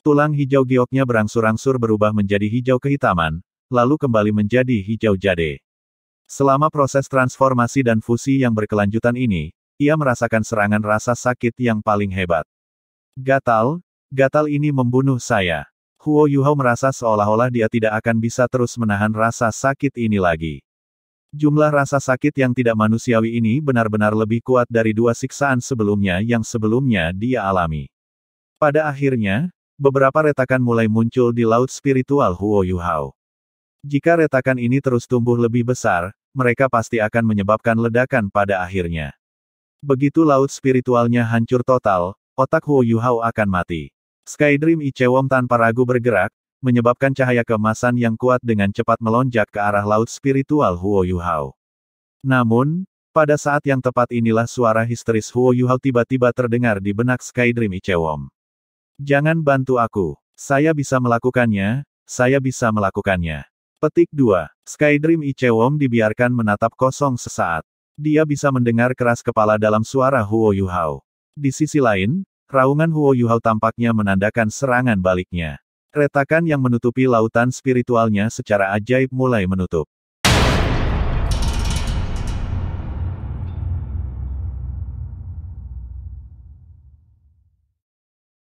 Tulang hijau gioknya berangsur-angsur berubah menjadi hijau kehitaman, lalu kembali menjadi hijau jade. Selama proses transformasi dan fusi yang berkelanjutan ini, ia merasakan serangan rasa sakit yang paling hebat. Gatal ini membunuh saya. Huo Yuhao merasa seolah-olah dia tidak akan bisa terus menahan rasa sakit ini lagi. Jumlah rasa sakit yang tidak manusiawi ini benar-benar lebih kuat dari 2 siksaan sebelumnya yang sebelumnya dia alami. Pada akhirnya, beberapa retakan mulai muncul di laut spiritual Huo Yuhao. Jika retakan ini terus tumbuh lebih besar, mereka pasti akan menyebabkan ledakan pada akhirnya. Begitu laut spiritualnya hancur total, otak Huo Yuhao akan mati. Skydream Ichewom tanpa ragu bergerak, menyebabkan cahaya keemasan yang kuat dengan cepat melonjak ke arah laut spiritual Huo Yuhao. Namun, pada saat yang tepat inilah suara histeris Huo Yuhao tiba-tiba terdengar di benak Skydream Ichewom. Jangan bantu aku. Saya bisa melakukannya, saya bisa melakukannya. Petik 2. Skydream Ichewom dibiarkan menatap kosong sesaat. Dia bisa mendengar keras kepala dalam suara Huo Yuhao. Di sisi lain, raungan Huo Yuhao tampaknya menandakan serangan baliknya. Retakan yang menutupi lautan spiritualnya secara ajaib mulai menutup.